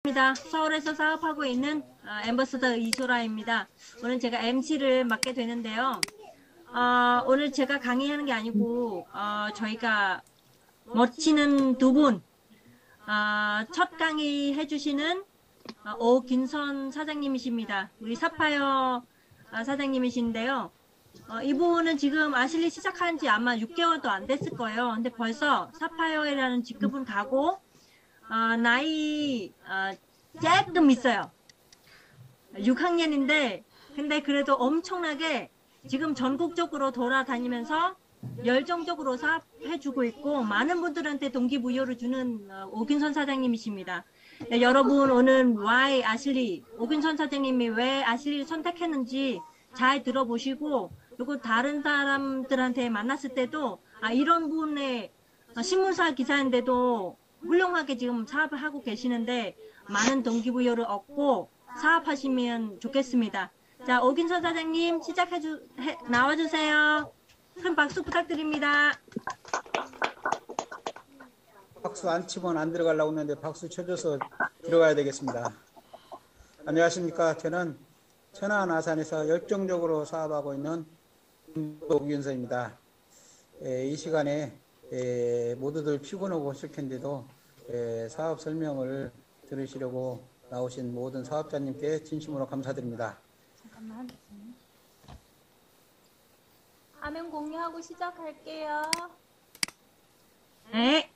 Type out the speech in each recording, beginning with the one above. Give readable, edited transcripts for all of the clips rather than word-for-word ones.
입니다. 서울에서 사업하고 있는 앰버서더 이소라입니다. 오늘 제가 MC를 맡게 되는데요. 오늘 제가 강의하는 게 아니고 저희가 멋지는 두 분, 첫 강의 해주시는 오균선 사장님이십니다. 우리 사파이어 사장님이신데요. 이분은 지금 아실리 시작한 지 아마 6개월도 안 됐을 거예요. 근데 벌써 사파이어라는 직급은 가고 나이 조금 있어요. 6학년인데 근데 그래도 엄청나게 지금 전국적으로 돌아다니면서 열정적으로 사업해주고 있고 많은 분들한테 동기부여를 주는 오균선 사장님이십니다. 네, 여러분 오늘 why 아실리, 오균선 사장님이 왜 아실리를 선택했는지 잘 들어보시고 그리고 다른 사람들한테 만났을 때도 이런 분의 신문사 기사인데도 훌륭하게 지금 사업을 하고 계시는데 많은 동기부여를 얻고 사업하시면 좋겠습니다. 자, 오균선 사장님 나와주세요. 큰 박수 부탁드립니다. 박수 안 치면 안 들어가려고 했는데 박수 쳐줘서 들어가야 되겠습니다. 안녕하십니까. 저는 천안 아산에서 열정적으로 사업하고 있는 오균선입니다. 이 시간에 모두들 피곤하고 하실 텐데도 사업 설명을 들으시려고 나오신 모든 사업자님께 진심으로 감사드립니다. 잠깐만. 화면 공유하고 시작할게요. 네.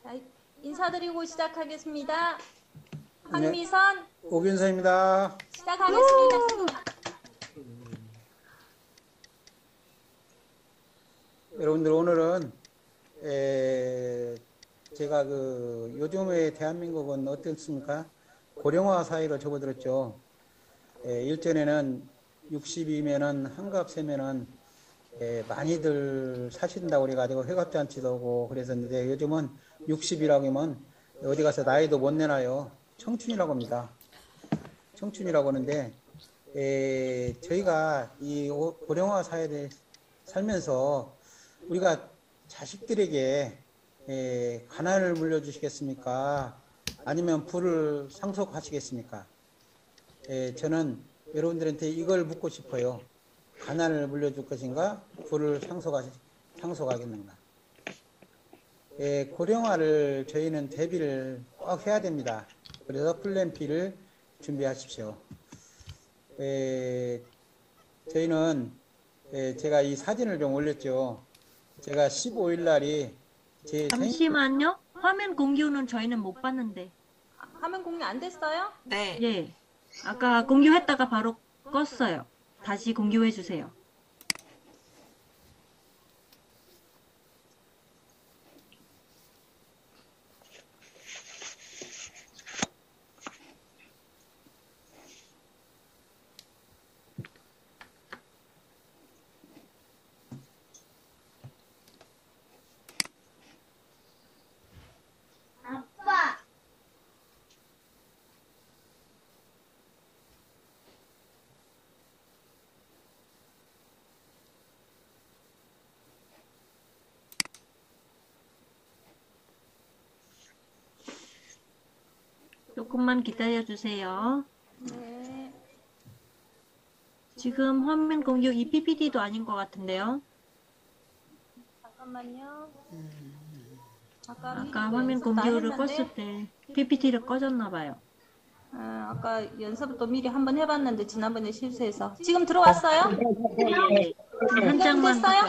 자, 인사드리고 시작하겠습니다. 황미선 오균선입니다. 시작하겠습니다. 여러분들 오늘은 제가 요즘의 대한민국은 어떻습니까? 고령화 사회로 접어들었죠. 일전에는 60이면은 한갑 세면은 많이들 사신다고 그래가지고 회갑잔치도 오고 그랬었는데 요즘은 60이라고 하면 어디 가서 나이도 못 내놔요. 청춘이라고 합니다. 청춘이라고 하는데 저희가 이 고령화 사회에 살면서 우리가 자식들에게 가난을 물려주시겠습니까? 아니면 부를 상속하시겠습니까? 저는 여러분들한테 이걸 묻고 싶어요. 가난을 물려줄 것인가? 부를 상속하겠는가? 고령화를 저희는 대비를 꼭 해야 됩니다. 그래서 플랜 B를 준비하십시오. 저희는 제가 이 사진을 좀 올렸죠. 제가 15일 날이 잠시만요. 화면 공유는 저희는 못 봤는데. 화면 공유 안 됐어요? 네. 예. 아까 공유했다가 바로 껐어요. 다시 공유해 주세요. 조금만 기다려 주세요. 네. 지금 화면 공유 이 PPT도 아닌 것 같은데요. 잠깐만요. 아까 화면 공유를 껐을 때 PPT를 꺼졌나 봐요. 아까 연습도 미리 한번 해봤는데 지난번에 실수해서 지금 들어왔어요? 네. 한 장만 됐어요?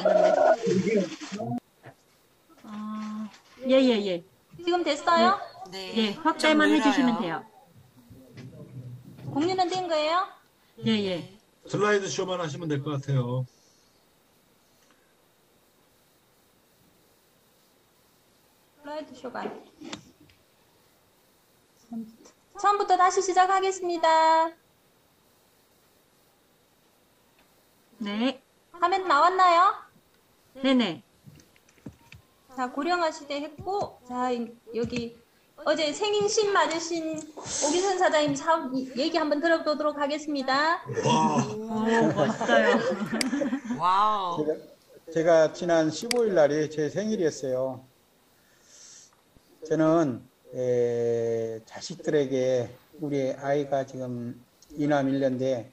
예. 지금 됐어요? 네. 예, 확대만 좀 해주시면 느려요. 돼요. 공유는 된 거예요? 예. 슬라이드 쇼만 하시면 될 것 같아요. 슬라이드 쇼가 처음부터 다시 시작하겠습니다. 네. 화면 나왔나요? 네네. 자, 고령화 시대 했고, 자, 여기 어제 생신 맞으신 오기선 사장님 사업 얘기 한번 들어보도록 하겠습니다. 와, 오, 멋있어요. 와우. 제가 지난 15일 날이 제 생일이었어요. 저는 자식들에게 우리 아이가 지금 이남 1년인데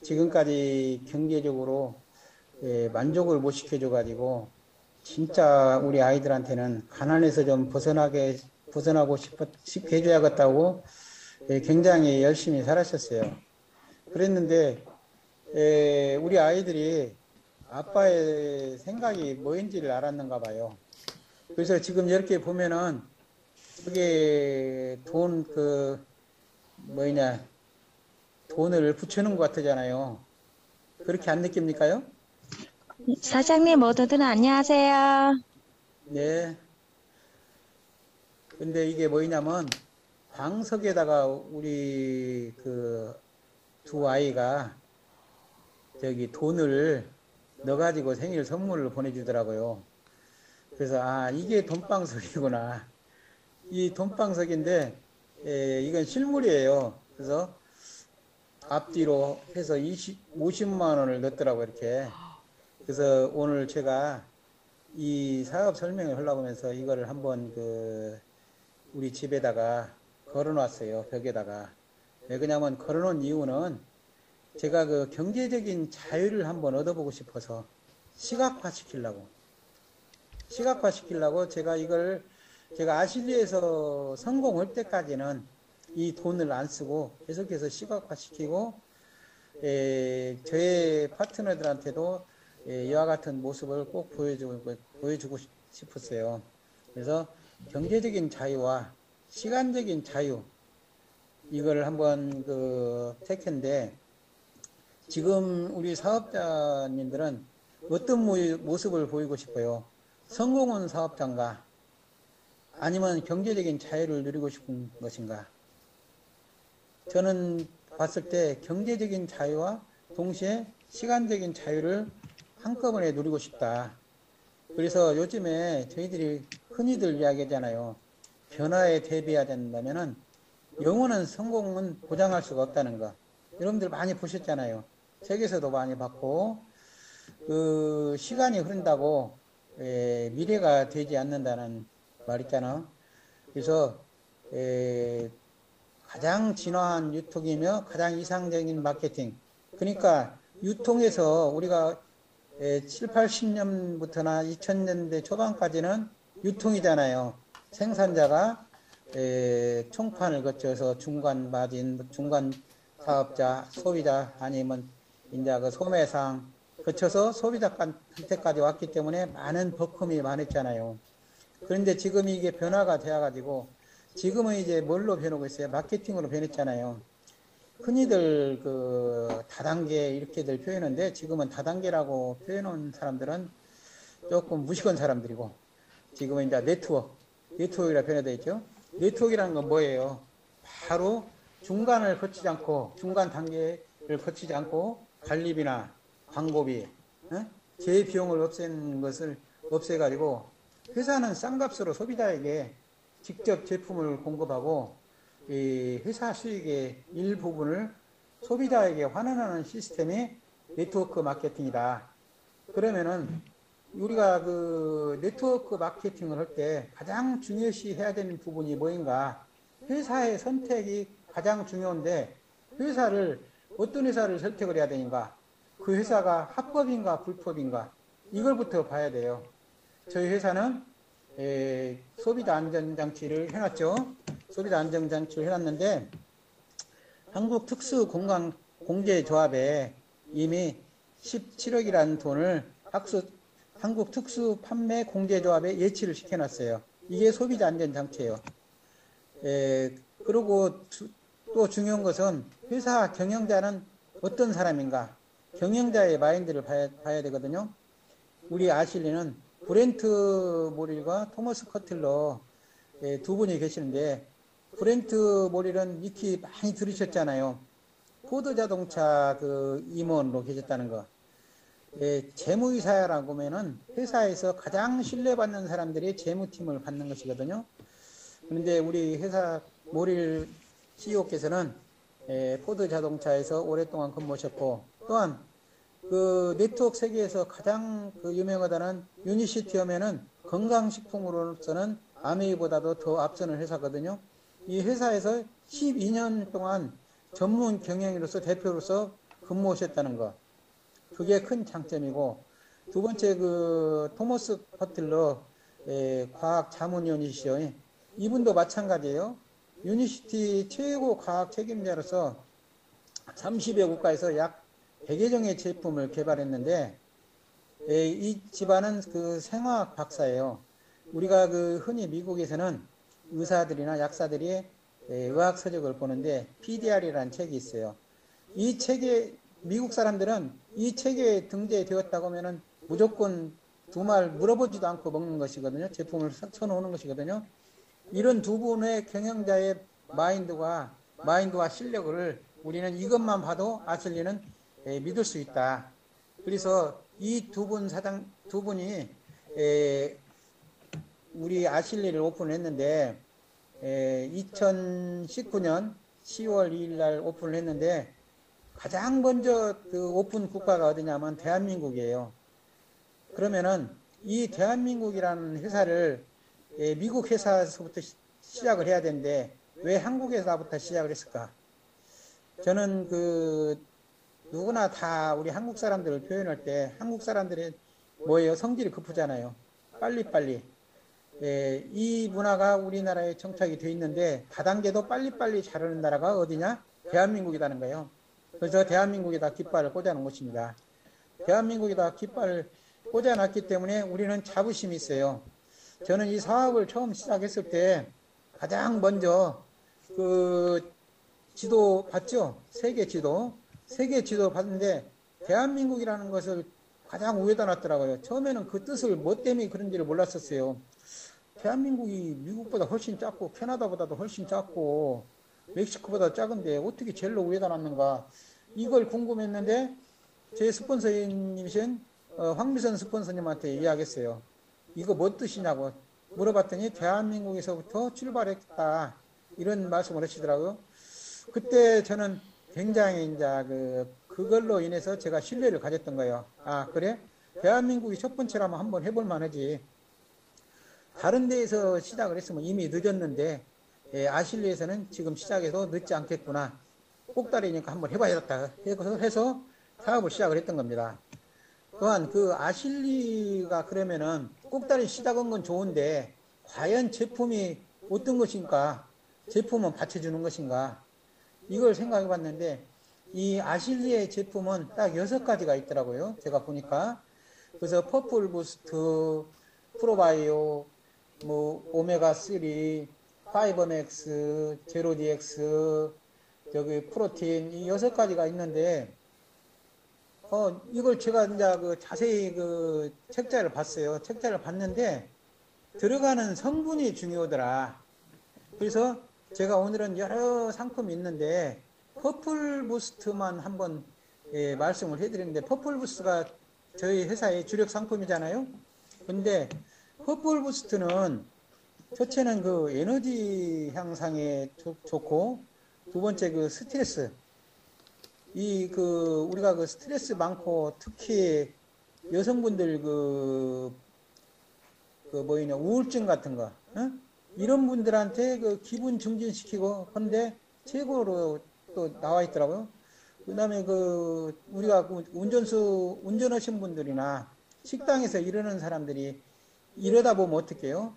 지금까지 경제적으로 만족을 못 시켜줘가지고 진짜 우리 아이들한테는 가난에서 좀 벗어나고 싶게 해줘야겠다고 굉장히 열심히 살았었어요. 그랬는데 우리 아이들이 아빠의 생각이 뭐인지를 알았는가 봐요. 그래서 지금 이렇게 보면은 그게 돈을 붙여놓은 것 같잖아요. 그렇게 안 느낍니까요? 사장님 모두들 안녕하세요. 네. 근데 이게 뭐냐면 방석에다가 우리 그 두 아이가 저기 돈을 넣어가지고 생일 선물을 보내주더라고요. 그래서 이게 돈방석이구나. 이 돈방석인데 이건 실물이에요. 그래서 앞뒤로 해서 50만 원을 넣었더라고요. 이렇게. 그래서 오늘 제가 이 사업 설명을 하려고 하면서 이거를 한번 우리 집에다가 걸어놨어요. 벽에다가. 왜 그러냐면 걸어놓은 이유는 제가 그 경제적인 자유를 한번 얻어보고 싶어서 시각화시키려고 제가 이걸 제가 아실리에서 성공할 때까지는 이 돈을 안 쓰고 계속해서 시각화시키고 저의 파트너들한테도 이와 같은 모습을 꼭 보여주고 싶었어요. 그래서 경제적인 자유와 시간적인 자유 이걸 한번 택했는데 지금 우리 사업자님들은 어떤 모습을 보이고 싶어요? 성공한 사업자인가? 아니면 경제적인 자유를 누리고 싶은 것인가? 저는 봤을 때 경제적인 자유와 동시에 시간적인 자유를 한꺼번에 누리고 싶다. 그래서 요즘에 저희들이 흔히들 이야기하잖아요. 변화에 대비해야 된다면은 영원한 성공은 보장할 수가 없다는 거. 여러분들 많이 보셨잖아요. 책에서도 많이 봤고, 시간이 흐른다고 미래가 되지 않는다는 말 있잖아. 그래서 가장 진화한 유통이며 가장 이상적인 마케팅. 그러니까 유통에서 우리가 7, 80년부터나 2000년대 초반까지는 유통이잖아요. 생산자가 총판을 거쳐서 중간 마진, 중간 사업자, 소비자 아니면 이제 소매상 거쳐서 소비자한테까지 왔기 때문에 많은 버금이 많았잖아요. 그런데 지금 이게 변화가 되어가지고 지금은 이제 뭘로 변하고 있어요? 마케팅으로 변했잖아요. 흔히들 다단계 이렇게들 표현하는데 지금은 다단계라고 표현한 사람들은 조금 무식한 사람들이고 지금은 이제 네트워크라 변화되어 있죠. 네트워크라는 건 뭐예요? 바로 중간 단계를 거치지 않고 관리비나 광고비, 제 비용을 없앤 것을 없애가지고 회사는 싼 값으로 소비자에게 직접 제품을 공급하고 이 회사 수익의 일부분을 소비자에게 환원하는 시스템이 네트워크 마케팅이다. 그러면은 우리가 네트워크 마케팅을 할 때 가장 중요시 해야 되는 부분이 뭐인가? 회사의 선택이 가장 중요한데 어떤 회사를 선택을 해야 되는가? 그 회사가 합법인가 불법인가? 이걸부터 봐야 돼요. 저희 회사는 소비자 안전장치를 해놨죠. 소비자 안전장치를 해놨는데 한국특수공제조합에 이미 17억이라는 돈을 한국특수판매공제조합에 예치를 시켜놨어요. 이게 소비자 안전장치예요. 그리고 또 중요한 것은 회사 경영자는 어떤 사람인가? 경영자의 마인드를 봐야 되거든요. 우리 아실리는 브렌트 모릴과 토머스 커틀러 두 분이 계시는데 브렌트 모릴은 익히 많이 들으셨잖아요. 포드 자동차 임원으로 계셨다는 거. 재무이사라고 하면은 회사에서 가장 신뢰받는 사람들이 재무팀을 받는 것이거든요. 그런데 우리 회사 모릴 CEO께서는 포드 자동차에서 오랫동안 근무하셨고, 또한 그 네트워크 세계에서 가장 그 유명하다는 유니시티 하면은 건강식품으로서는 아메이보다도 더 앞서는 회사거든요. 이 회사에서 12년 동안 전문 경영인으로서 대표로서 근무하셨다는 것. 그게 큰 장점이고, 두 번째 그 토머스 퍼틀러 과학 자문위원이시죠. 이분도 마찬가지예요. 유니시티 최고 과학 책임자로서 30여 국가에서 약 100여 종의 제품을 개발했는데, 이 집안은 그 생화학 박사예요. 우리가 그 흔히 미국에서는 의사들이나 약사들이 의학 서적을 보는데 PDR이라는 책이 있어요. 이 책에 미국 사람들은 이 책에 등재되었다고 하면은 무조건 두 말 물어보지도 않고 먹는 것이거든요. 제품을 쳐놓는 것이거든요. 이런 두 분의 경영자의 마인드와 실력을 우리는 이것만 봐도 아실리는 믿을 수 있다. 그래서 이 두 분이 우리 아실리를 오픈했는데 2019년 10월 2일 날 오픈을 했는데 가장 먼저 그 오픈 국가가 어디냐면 대한민국이에요. 그러면은 이 대한민국이라는 회사를 미국 회사에서부터 시작을 해야 되는데 왜 한국 회사부터 시작을 했을까? 저는 그 누구나 다 우리 한국 사람들을 표현할 때 한국 사람들이 뭐예요? 성질이 급하잖아요. 빨리빨리. 이 문화가 우리나라에 정착이 돼 있는데 다단계도 빨리빨리 자라는 나라가 어디냐? 대한민국이라는 거예요. 그래서 대한민국에다 깃발을 꽂아놓은 것입니다. 대한민국에다 깃발을 꽂아놨기 때문에 우리는 자부심이 있어요. 저는 이 사업을 처음 시작했을 때 가장 먼저 그 지도 봤죠? 세계 지도 봤는데 대한민국이라는 것을 가장 위에다 놨더라고요. 처음에는 그 뜻을 뭐 때문에 그런지를 몰랐었어요. 대한민국이 미국보다 훨씬 작고 캐나다보다도 훨씬 작고 멕시코보다 작은데 어떻게 제일로 위에다 놨는가 이걸 궁금했는데 제 스폰서님이신 황미선 스폰서님한테 이야기했어요. 이거 뭐 뜻이냐고 물어봤더니 대한민국에서부터 출발했다 이런 말씀을 하시더라고요. 그때 저는 굉장히 이제 그걸로 인해서 제가 신뢰를 가졌던 거예요. 아 그래? 대한민국이 첫 번째라면 한번 해볼 만하지. 다른 데에서 시작을 했으면 이미 늦었는데 아실리에서는 지금 시작해도 늦지 않겠구나. 꼭다리니까 한번 해봐야겠다 해서 사업을 시작을 했던 겁니다. 또한 그 아실리가 그러면은 꼭다리 시작한 건 좋은데 과연 제품이 어떤 것인가? 제품은 받쳐주는 것인가? 이걸 생각해 봤는데 이 아실리의 제품은 딱 6가지가 있더라고요. 제가 보니까. 그래서 퍼플 부스트, 프로바이오, 뭐 오메가3, 파이버맥스, 제로디엑스, 저기 프로틴 이 6가지가 있는데 이걸 제가 이제 자세히 그 책자를 봤어요. 책자를 봤는데 들어가는 성분이 중요하더라. 그래서 제가 오늘은 여러 상품이 있는데 퍼플 부스트만 한번 말씀을 해드리는데 퍼플 부스트가 저희 회사의 주력 상품이잖아요. 근데 퍼플 부스트는 첫째는 그 에너지 향상에 좋고 두 번째 그 스트레스 우리가 그 스트레스 많고 특히 여성분들 뭐이냐 우울증 같은 거 이런 분들한테 그 기분 증진시키고 그런데 최고로 또 나와 있더라고요. 그다음에 우리가 운전하신 분들이나 식당에서 일하는 사람들이 이러다 보면 어떡해요?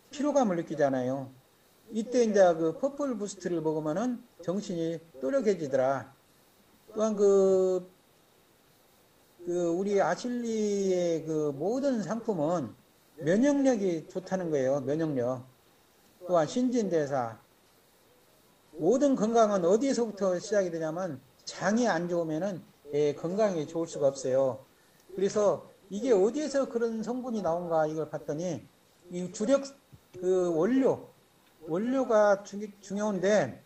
피로감을 느끼잖아요. 이때 이제 그 퍼플 부스트를 먹으면은 정신이 또렷해지더라. 또한 우리 아실리의 그 모든 상품은 면역력이 좋다는 거예요. 면역력. 또한 신진대사. 모든 건강은 어디에서부터 시작이 되냐면 장이 안 좋으면은 건강이 좋을 수가 없어요. 그래서 이게 어디에서 그런 성분이 나온가 이걸 봤더니 이 주력 원료가 중요한데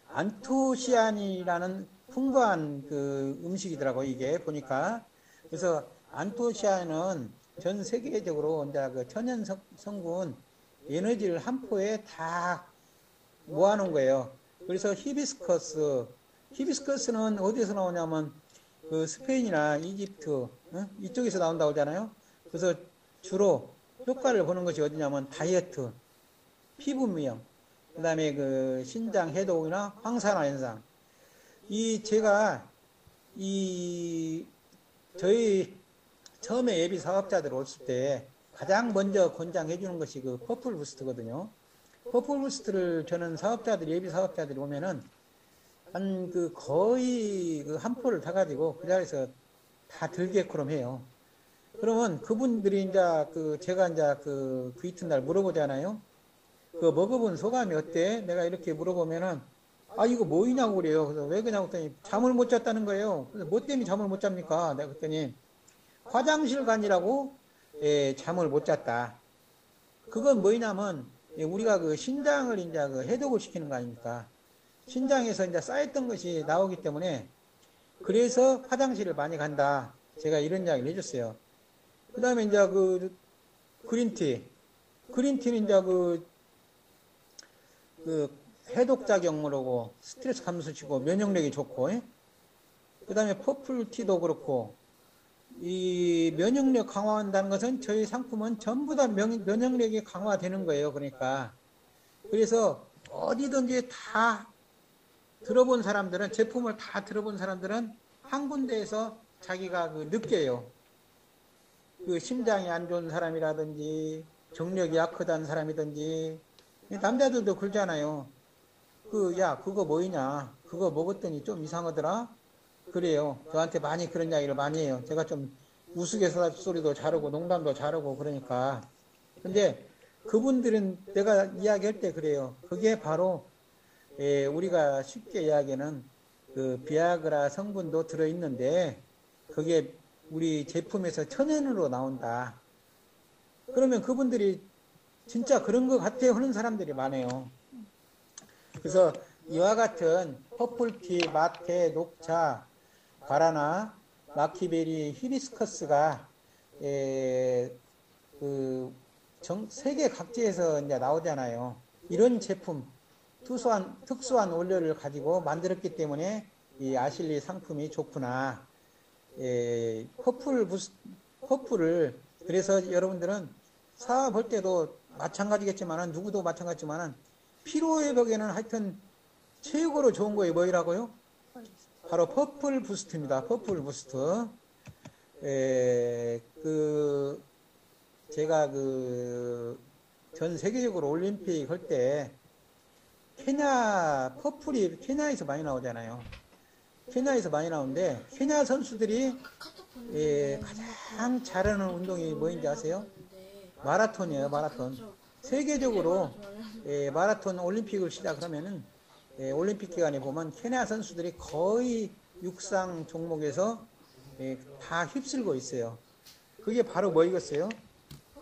안토시아닌이라는 풍부한 그 음식이더라고요. 이게 보니까. 그래서 안토시아닌은 전 세계적으로 이제 그 천연 성분 에너지를 한 포에 다 모아놓은 거예요. 그래서 히비스커스는 어디에서 나오냐면 그 스페인이나 이집트 이쪽에서 나온다고 하잖아요. 그래서 주로 효과를 보는 것이 어디냐면 다이어트, 피부 미용, 그 다음에 그 신장 해독이나 황산화 현상. 저희 처음에 예비 사업자들 올을 때 가장 먼저 권장해 주는 것이 그 퍼플 부스트거든요. 퍼플 부스트를 저는 예비 사업자들이 오면은 거의 한 포를 타가지고 그 자리에서 다 들게끔 해요. 그러면 그분들이 제가 그 이튿날 물어보잖아요. 그 먹어본 소감이 어때? 내가 이렇게 물어보면은 이거 뭐이냐고 그래요. 그래서 왜 그냐고 했더니 잠을 못 잤다는 거예요. 그래서 뭐 때문에 잠을 못 잡니까? 내가 그랬더니 화장실 가느라고 잠을 못 잤다. 그건 뭐냐면 우리가 그 신장을 그 해독을 시키는 거 아닙니까? 신장에서 쌓였던 것이 나오기 때문에 그래서 화장실을 많이 간다. 제가 이런 이야기를 해줬어요. 그 다음에 그 그린티는 그 해독작용으로고 스트레스 감소시키고 면역력이 좋고, 그 다음에 퍼플티도 그렇고, 이 면역력 강화한다는 것은 저희 상품은 전부 다 면역력이 강화되는 거예요. 그래서 어디든지 다 들어본 사람들은, 제품을 다 들어본 사람들은 한 군데에서 자기가 느껴요. 그 심장이 안 좋은 사람이라든지 정력이 약하다는 사람이든지, 남자들도 그러잖아요. 그거 뭐이냐? 그거 먹었더니 좀 이상하더라? 그래요. 저한테 많이 그런 이야기를 많이 해요. 제가 좀 우스갯소리도 잘하고 농담도 잘하고 그러니까. 근데 그분들은 내가 이야기할 때 그래요. 그게 바로 우리가 쉽게 이야기하는 그 비아그라 성분도 들어있는데 그게 우리 제품에서 천연으로 나온다. 그러면 그분들이 진짜 그런 것 같아요 하는 사람들이 많아요. 그래서 이와 같은 퍼플티, 마테, 녹차, 바나나, 라키베리, 히비스커스가 세계 각지에서 이제 나오잖아요. 이런 제품, 특수한 원료를 가지고 만들었기 때문에 이 아실리 상품이 좋구나. 퍼플을 그래서 여러분들은 사볼 때도 마찬가지겠지만은 누구도 마찬가지지만은 피로 회복에는 하여튼 최고로 좋은 거예요. 뭐라고요? 바로 퍼플 부스트입니다. 퍼플 부스트. 제가 전 세계적으로 올림픽 할 때 퍼플이 케냐에서 많이 나오잖아요. 케냐에서 많이 나오는데 케냐 선수들이 가장 잘하는 운동이 뭐인지 아세요? 마라톤이에요. 마라톤. 세계적으로 마라톤 올림픽을 시작하면은 올림픽 기간에 보면 케냐 선수들이 거의 육상 종목에서 다 휩쓸고 있어요. 그게 바로 뭐이겠어요?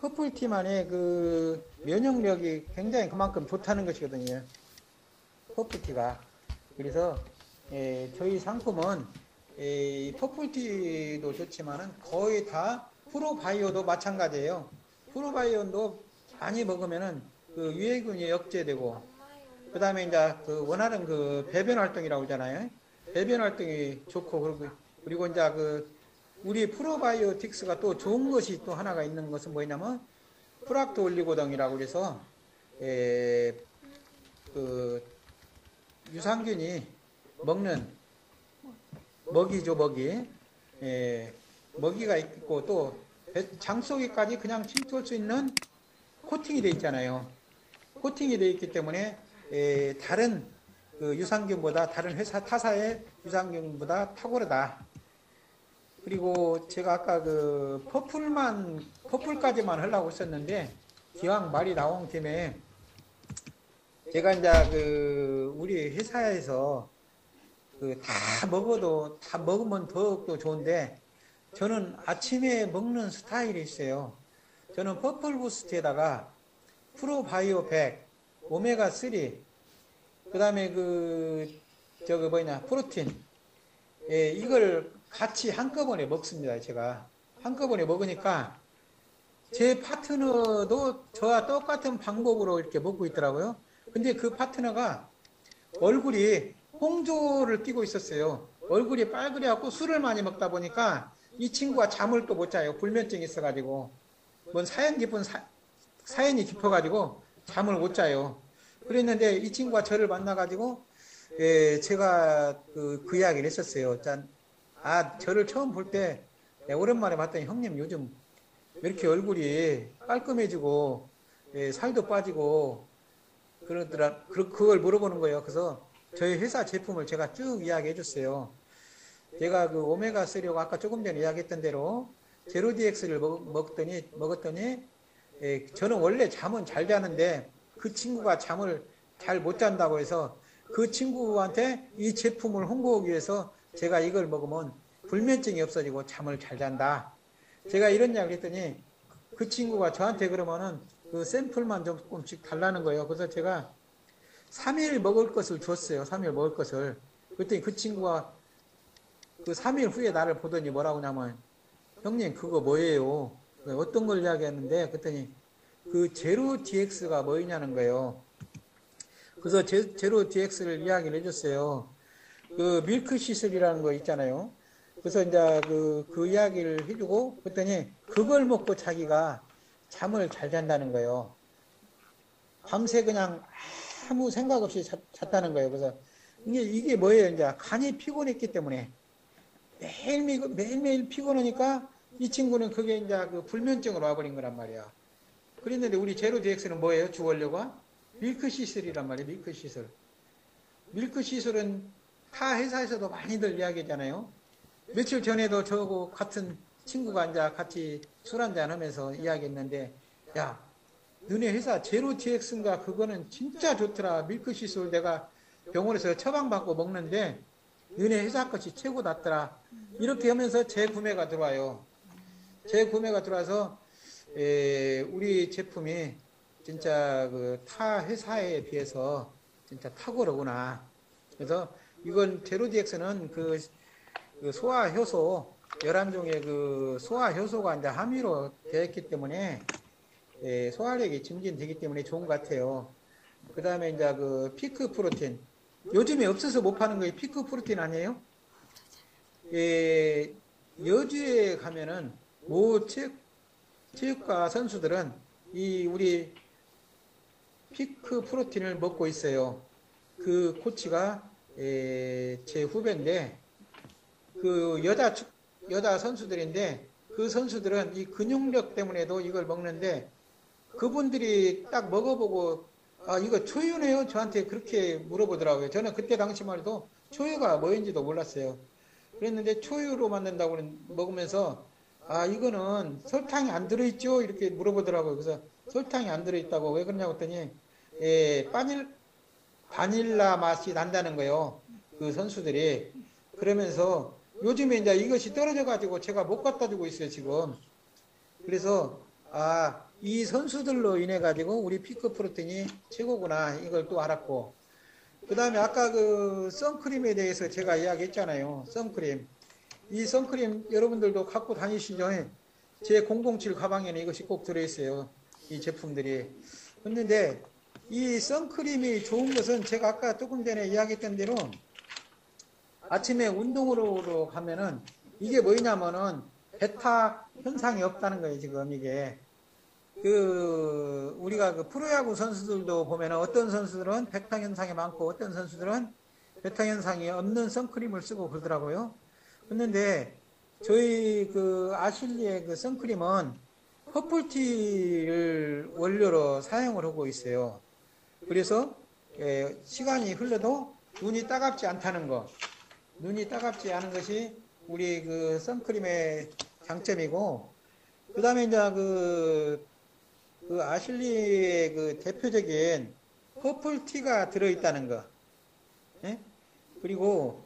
퍼플티만의 그 면역력이 굉장히 그만큼 좋다는 것이거든요. 퍼플티가. 그래서 저희 상품은 퍼플티도 좋지만은 거의 다 프로바이오도 마찬가지예요. 프로바이오도 많이 먹으면은 그 유해균이 억제되고, 그 다음에 이제 원하는 배변 활동이라고 하잖아요. 배변 활동이 좋고, 그리고 이제 우리 프로바이오틱스가 또 좋은 것이 또 하나가 있는 것은 뭐냐면, 프락토 올리고당이라고 해서, 유산균이 먹는 먹이죠, 먹이. 먹이가 있고, 또 장 속에까지 그냥 침투할 수 있는 코팅이 되어 있잖아요. 코팅이 되어 있기 때문에 다른 유산균보다, 다른 타사의 유산균보다 탁월하다. 그리고 제가 아까 퍼플까지만 하려고 했었는데 기왕 말이 나온 김에 제가 이제 우리 회사에서 다 먹으면 더욱더 좋은데 저는 아침에 먹는 스타일이 있어요. 저는 퍼플 부스트에다가 프로바이오 100, 오메가 3, 그 다음에 프로틴, 이걸 같이 한꺼번에 먹습니다. 제가 한꺼번에 먹으니까 제 파트너도 저와 똑같은 방법으로 이렇게 먹고 있더라고요. 근데 그 파트너가 얼굴이 홍조를 띠고 있었어요. 얼굴이 빨그래갖고 술을 많이 먹다 보니까 이 친구가 잠을 또 못 자요. 불면증이 있어가지고. 뭔 사연이 깊어가지고 잠을 못 자요. 그랬는데 이 친구가 저를 만나가지고, 제가 그 이야기를 했었어요. 저를 처음 볼 때, 오랜만에 봤더니 형님 요즘 왜 이렇게 얼굴이 깔끔해지고, 살도 빠지고, 그걸 물어보는 거예요. 그래서 저희 회사 제품을 제가 쭉 이야기해 줬어요. 제가 그 오메가3고 아까 조금 전에 이야기했던 대로 제로디엑스를 먹었더니 저는 원래 잠은 잘 자는데 그 친구가 잠을 잘 못 잔다고 해서 그 친구한테 이 제품을 홍보하기 위해서 제가 이걸 먹으면 불면증이 없어지고 잠을 잘 잔다. 제가 이런 이야기를 했더니 그 친구가 저한테 그러면은 그 샘플만 조금씩 달라는 거예요. 그래서 제가 3일 먹을 것을 줬어요. 3일 먹을 것을. 그랬더니 그 친구가 그 3일 후에 나를 보더니 뭐라고 하냐면 형님 그거 뭐예요? 어떤 걸 이야기했는데 그랬더니 그 제로 DX가 뭐냐는 거예요. 그래서 제로 DX를 이야기를 해줬어요. 그 밀크 시슬이라는 거 있잖아요. 그래서 이제 그 이야기를 해주고 그랬더니 그걸 먹고 자기가 잠을 잘 잔다는 거예요. 밤새 그냥 아무 생각 없이 잤다는 거예요. 그래서 이게 뭐예요? 이제 간이 피곤했기 때문에 매일매일 피곤하니까 이 친구는 그게 이제 그 불면증으로 와버린 거란 말이야. 그랬는데 우리 제로 DX는 뭐예요? 주원료가? 밀크 시슬이란 말이에요. 밀크 시슬. 밀크 시슬은 타 회사에서도 많이들 이야기하잖아요. 며칠 전에도 저하고 같은 친구가 이제 같이 술 한잔 하면서 이야기했는데, 야, 너네 회사 제로 DX인가 그거는 진짜 좋더라. 밀크 시슬 내가 병원에서 처방받고 먹는데 너네 회사 것이 최고 낫더라. 이렇게 하면서 재구매가 들어와요. 재구매가 들어와서 우리 제품이 진짜 그 타 회사에 비해서 진짜 탁월하구나. 그래서 이건 제로디엑스는 그 소화 효소 11종의 그 소화 효소가 이제 함유로 되어 있기 때문에 소화력이 증진되기 때문에 좋은 것 같아요. 그 다음에 이제 그 피크 프로틴. 요즘에 없어서 못 파는 거예요. 피크 프로틴 아니에요? 여주에 가면은 모 체육과 선수들은 이 우리 피크 프로틴을 먹고 있어요. 그 코치가 제 후배인데 그 여자 선수들인데 그 선수들은 이 근육력 때문에도 이걸 먹는데 그분들이 딱 먹어보고 아 이거 초유네요? 저한테 그렇게 물어보더라고요. 저는 그때 당시만 해도 초유가 뭐인지도 몰랐어요. 그랬는데 초유로 만든다고 먹으면서 아 이거는 설탕이 안 들어있죠? 이렇게 물어보더라고요. 그래서 설탕이 안 들어있다고 왜 그러냐고 했더니 바닐라 맛이 난다는 거예요. 그 선수들이. 그러면서 요즘에 이제 이것이 떨어져 가지고 제가 못 갖다 주고 있어요 지금. 그래서 이 선수들로 인해 가지고 우리 피크 프로틴이 최고구나 이걸 또 알았고, 그 다음에 아까 그 선크림에 대해서 제가 이야기했잖아요. 선크림. 이 선크림 여러분들도 갖고 다니시죠? 제 007 가방에는 이것이 꼭 들어있어요. 이 제품들이. 그런데 이 선크림이 좋은 것은 제가 아까 조금 전에 이야기했던 대로 아침에 운동으로 가면은 이게 뭐냐면은 베타 현상이 없다는 거예요, 지금 이게. 우리가 그 프로야구 선수들도 보면은 어떤 선수들은 베타 현상이 많고 어떤 선수들은 베타 현상이 없는 선크림을 쓰고 그러더라고요. 그런데 저희 그 아실리의 그 선크림은 퍼플티를 원료로 사용을 하고 있어요. 그래서 시간이 흘러도 눈이 따갑지 않다는 거. 눈이 따갑지 않은 것이 우리 그 선크림의 장점이고, 그 다음에 이제 그 아실리의 그 대표적인 퍼플티가 들어있다는 거. 예? 그리고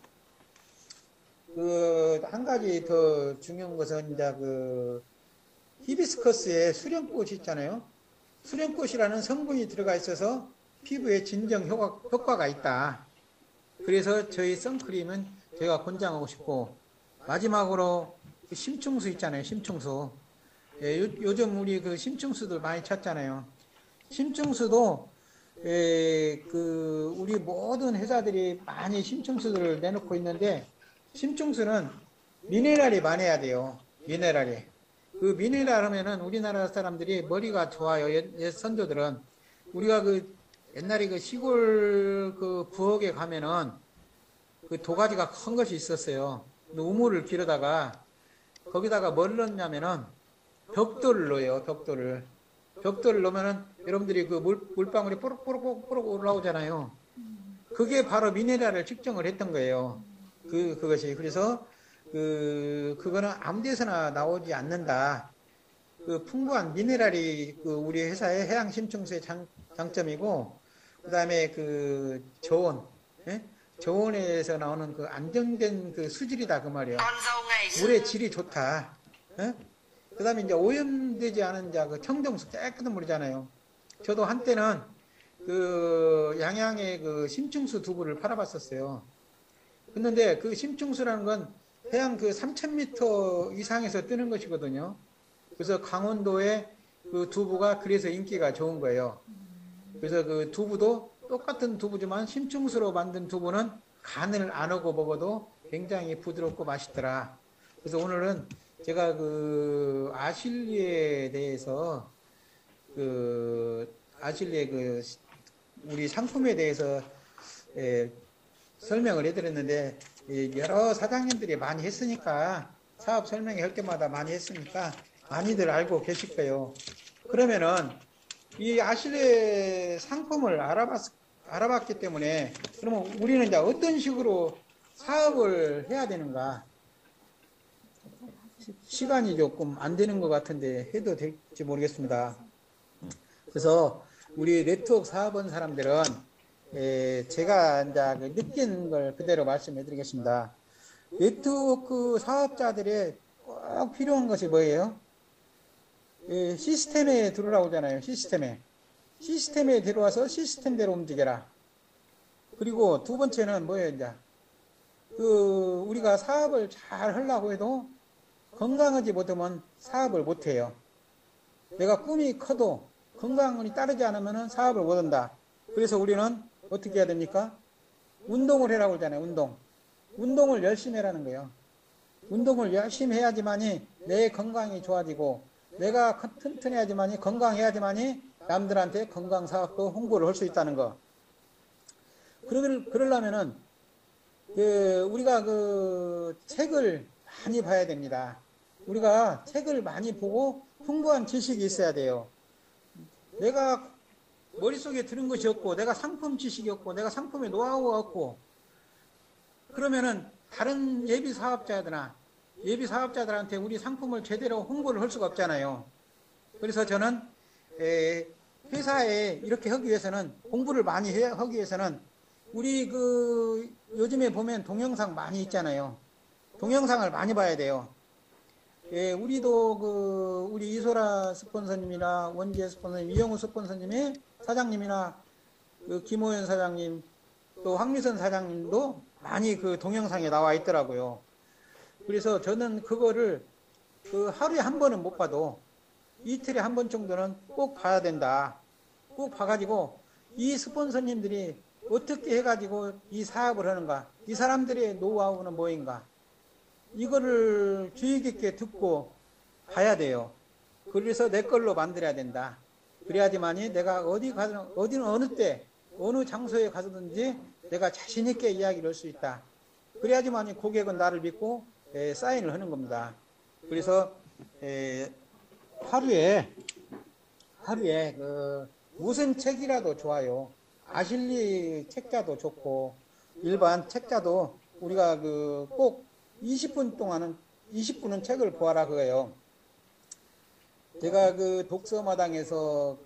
한 가지 더 중요한 것은 이제 히비스커스의 수령꽃이 있잖아요. 수령꽃이라는 성분이 들어가 있어서 피부에 진정 효과가 있다. 그래서 저희 선크림은 저희가 권장하고 싶고, 마지막으로 심층수 있잖아요. 심층수. 요즘 우리 그 심층수들 많이 찾잖아요. 심층수도 우리 모든 회사들이 많이 심층수들을 내놓고 있는데 심층수는 미네랄이 많아야 돼요. 미네랄이. 그 미네랄 하면은 우리나라 사람들이 머리가 좋아요. 옛 선조들은 우리가 그 옛날에 그 시골 그 부엌에 가면은 그 도가지가 큰 것이 있었어요. 우물을 기르다가 거기다가 뭘 넣냐면은 벽돌을 넣어요. 벽돌을 넣으면은 여러분들이 그 물방울이 뽀록뽀록 올라오잖아요. 그게 바로 미네랄을 측정을 했던 거예요. 그것이. 그래서 그거는 아무 데서나 나오지 않는다. 그 풍부한 미네랄이 그 우리 회사의 해양 심층수의 장점이고, 그 다음에 그 저온, 예? 저온에서 나오는 그 안정된 그 수질이다 그 말이에요. 물의 질이 좋다. 예? 그 다음에 이제 오염되지 않은 이제 그 청정수 깨끗한 물이잖아요. 저도 한때는 그 양양의 그 심층수 두부를 팔아봤었어요. 근데 그 심층수라는 건 해양 그 3,000m 이상에서 뜨는 것이거든요. 그래서 강원도의 그 두부가 그래서 인기가 좋은 거예요. 그래서 그 두부도 똑같은 두부지만 심층수로 만든 두부는 간을 안 하고 먹어도 굉장히 부드럽고 맛있더라. 그래서 오늘은 제가 그 아실리에 대해서 아실리의 그 우리 상품에 대해서 설명을 해드렸는데 여러 사장님들이 많이 했으니까 사업 설명회 할 때마다 많이 했으니까 많이들 알고 계실 거예요. 그러면은 이 아실리의 상품을 알아봤기 때문에 그러면 우리는 이제 어떤 식으로 사업을 해야 되는가? 시간이 조금 안 되는 것 같은데 해도 될지 모르겠습니다. 그래서 우리 네트워크 사업원 사람들은 제가 이제 느낀 걸 그대로 말씀해 드리겠습니다. 네트워크 사업자들의 꼭 필요한 것이 뭐예요? 시스템에 들어오잖아요. 시스템에 들어와서 시스템대로 움직여라. 그리고 두 번째는 뭐예요? 이제 우리가 사업을 잘 하려고 해도 건강하지 못하면 사업을 못해요. 내가 꿈이 커도 건강이 따르지 않으면 사업을 못한다. 그래서 우리는 어떻게 해야 됩니까? 운동을 해라고 하잖아요. 운동을 열심히 해라는 거예요. 운동을 열심히 해야지만이 내 건강이 좋아지고 내가 튼튼해야지만이 건강해야지만이 남들한테 건강 사업도 홍보를 할 수 있다는 거. 그러려면은 우리가 그 책을 많이 봐야 됩니다. 우리가 책을 많이 보고 풍부한 지식이 있어야 돼요. 내가 머릿속에 드는 것이 없고 내가 상품 지식이 없고 내가 상품의 노하우가 없고 그러면은 다른 예비 사업자들한테 우리 상품을 제대로 홍보를 할 수가 없잖아요. 그래서 저는 회사에 이렇게 하기 위해서는 공부를 많이 하기 위해서는 우리 요즘에 보면 동영상 많이 있잖아요. 동영상을 많이 봐야 돼요. 우리도 우리 이소라 스폰서님이나 원지혜 스폰서님, 이영우 스폰서님의 사장님이나 김호연 사장님, 또 황미선 사장님도 많이 그 동영상에 나와 있더라고요. 그래서 저는 그거를 하루에 한 번은 못 봐도 이틀에 한 번 정도는 꼭 봐야 된다. 꼭 봐가지고 이 스폰서님들이 어떻게 해가지고 이 사업을 하는가, 이 사람들의 노하우는 뭐인가, 이거를 주의 깊게 듣고 봐야 돼요. 그래서 내 걸로 만들어야 된다. 그래야지만이 내가 어디는 어느 때, 어느 장소에 가서든지 내가 자신있게 이야기를 할 수 있다. 그래야지만이 고객은 나를 믿고 사인을 하는 겁니다. 그래서 하루에 무슨 책이라도 좋아요. 아실리 책자도 좋고 일반 책자도 우리가 꼭 20분은 책을 보아라 그거예요. 제가 독서마당에서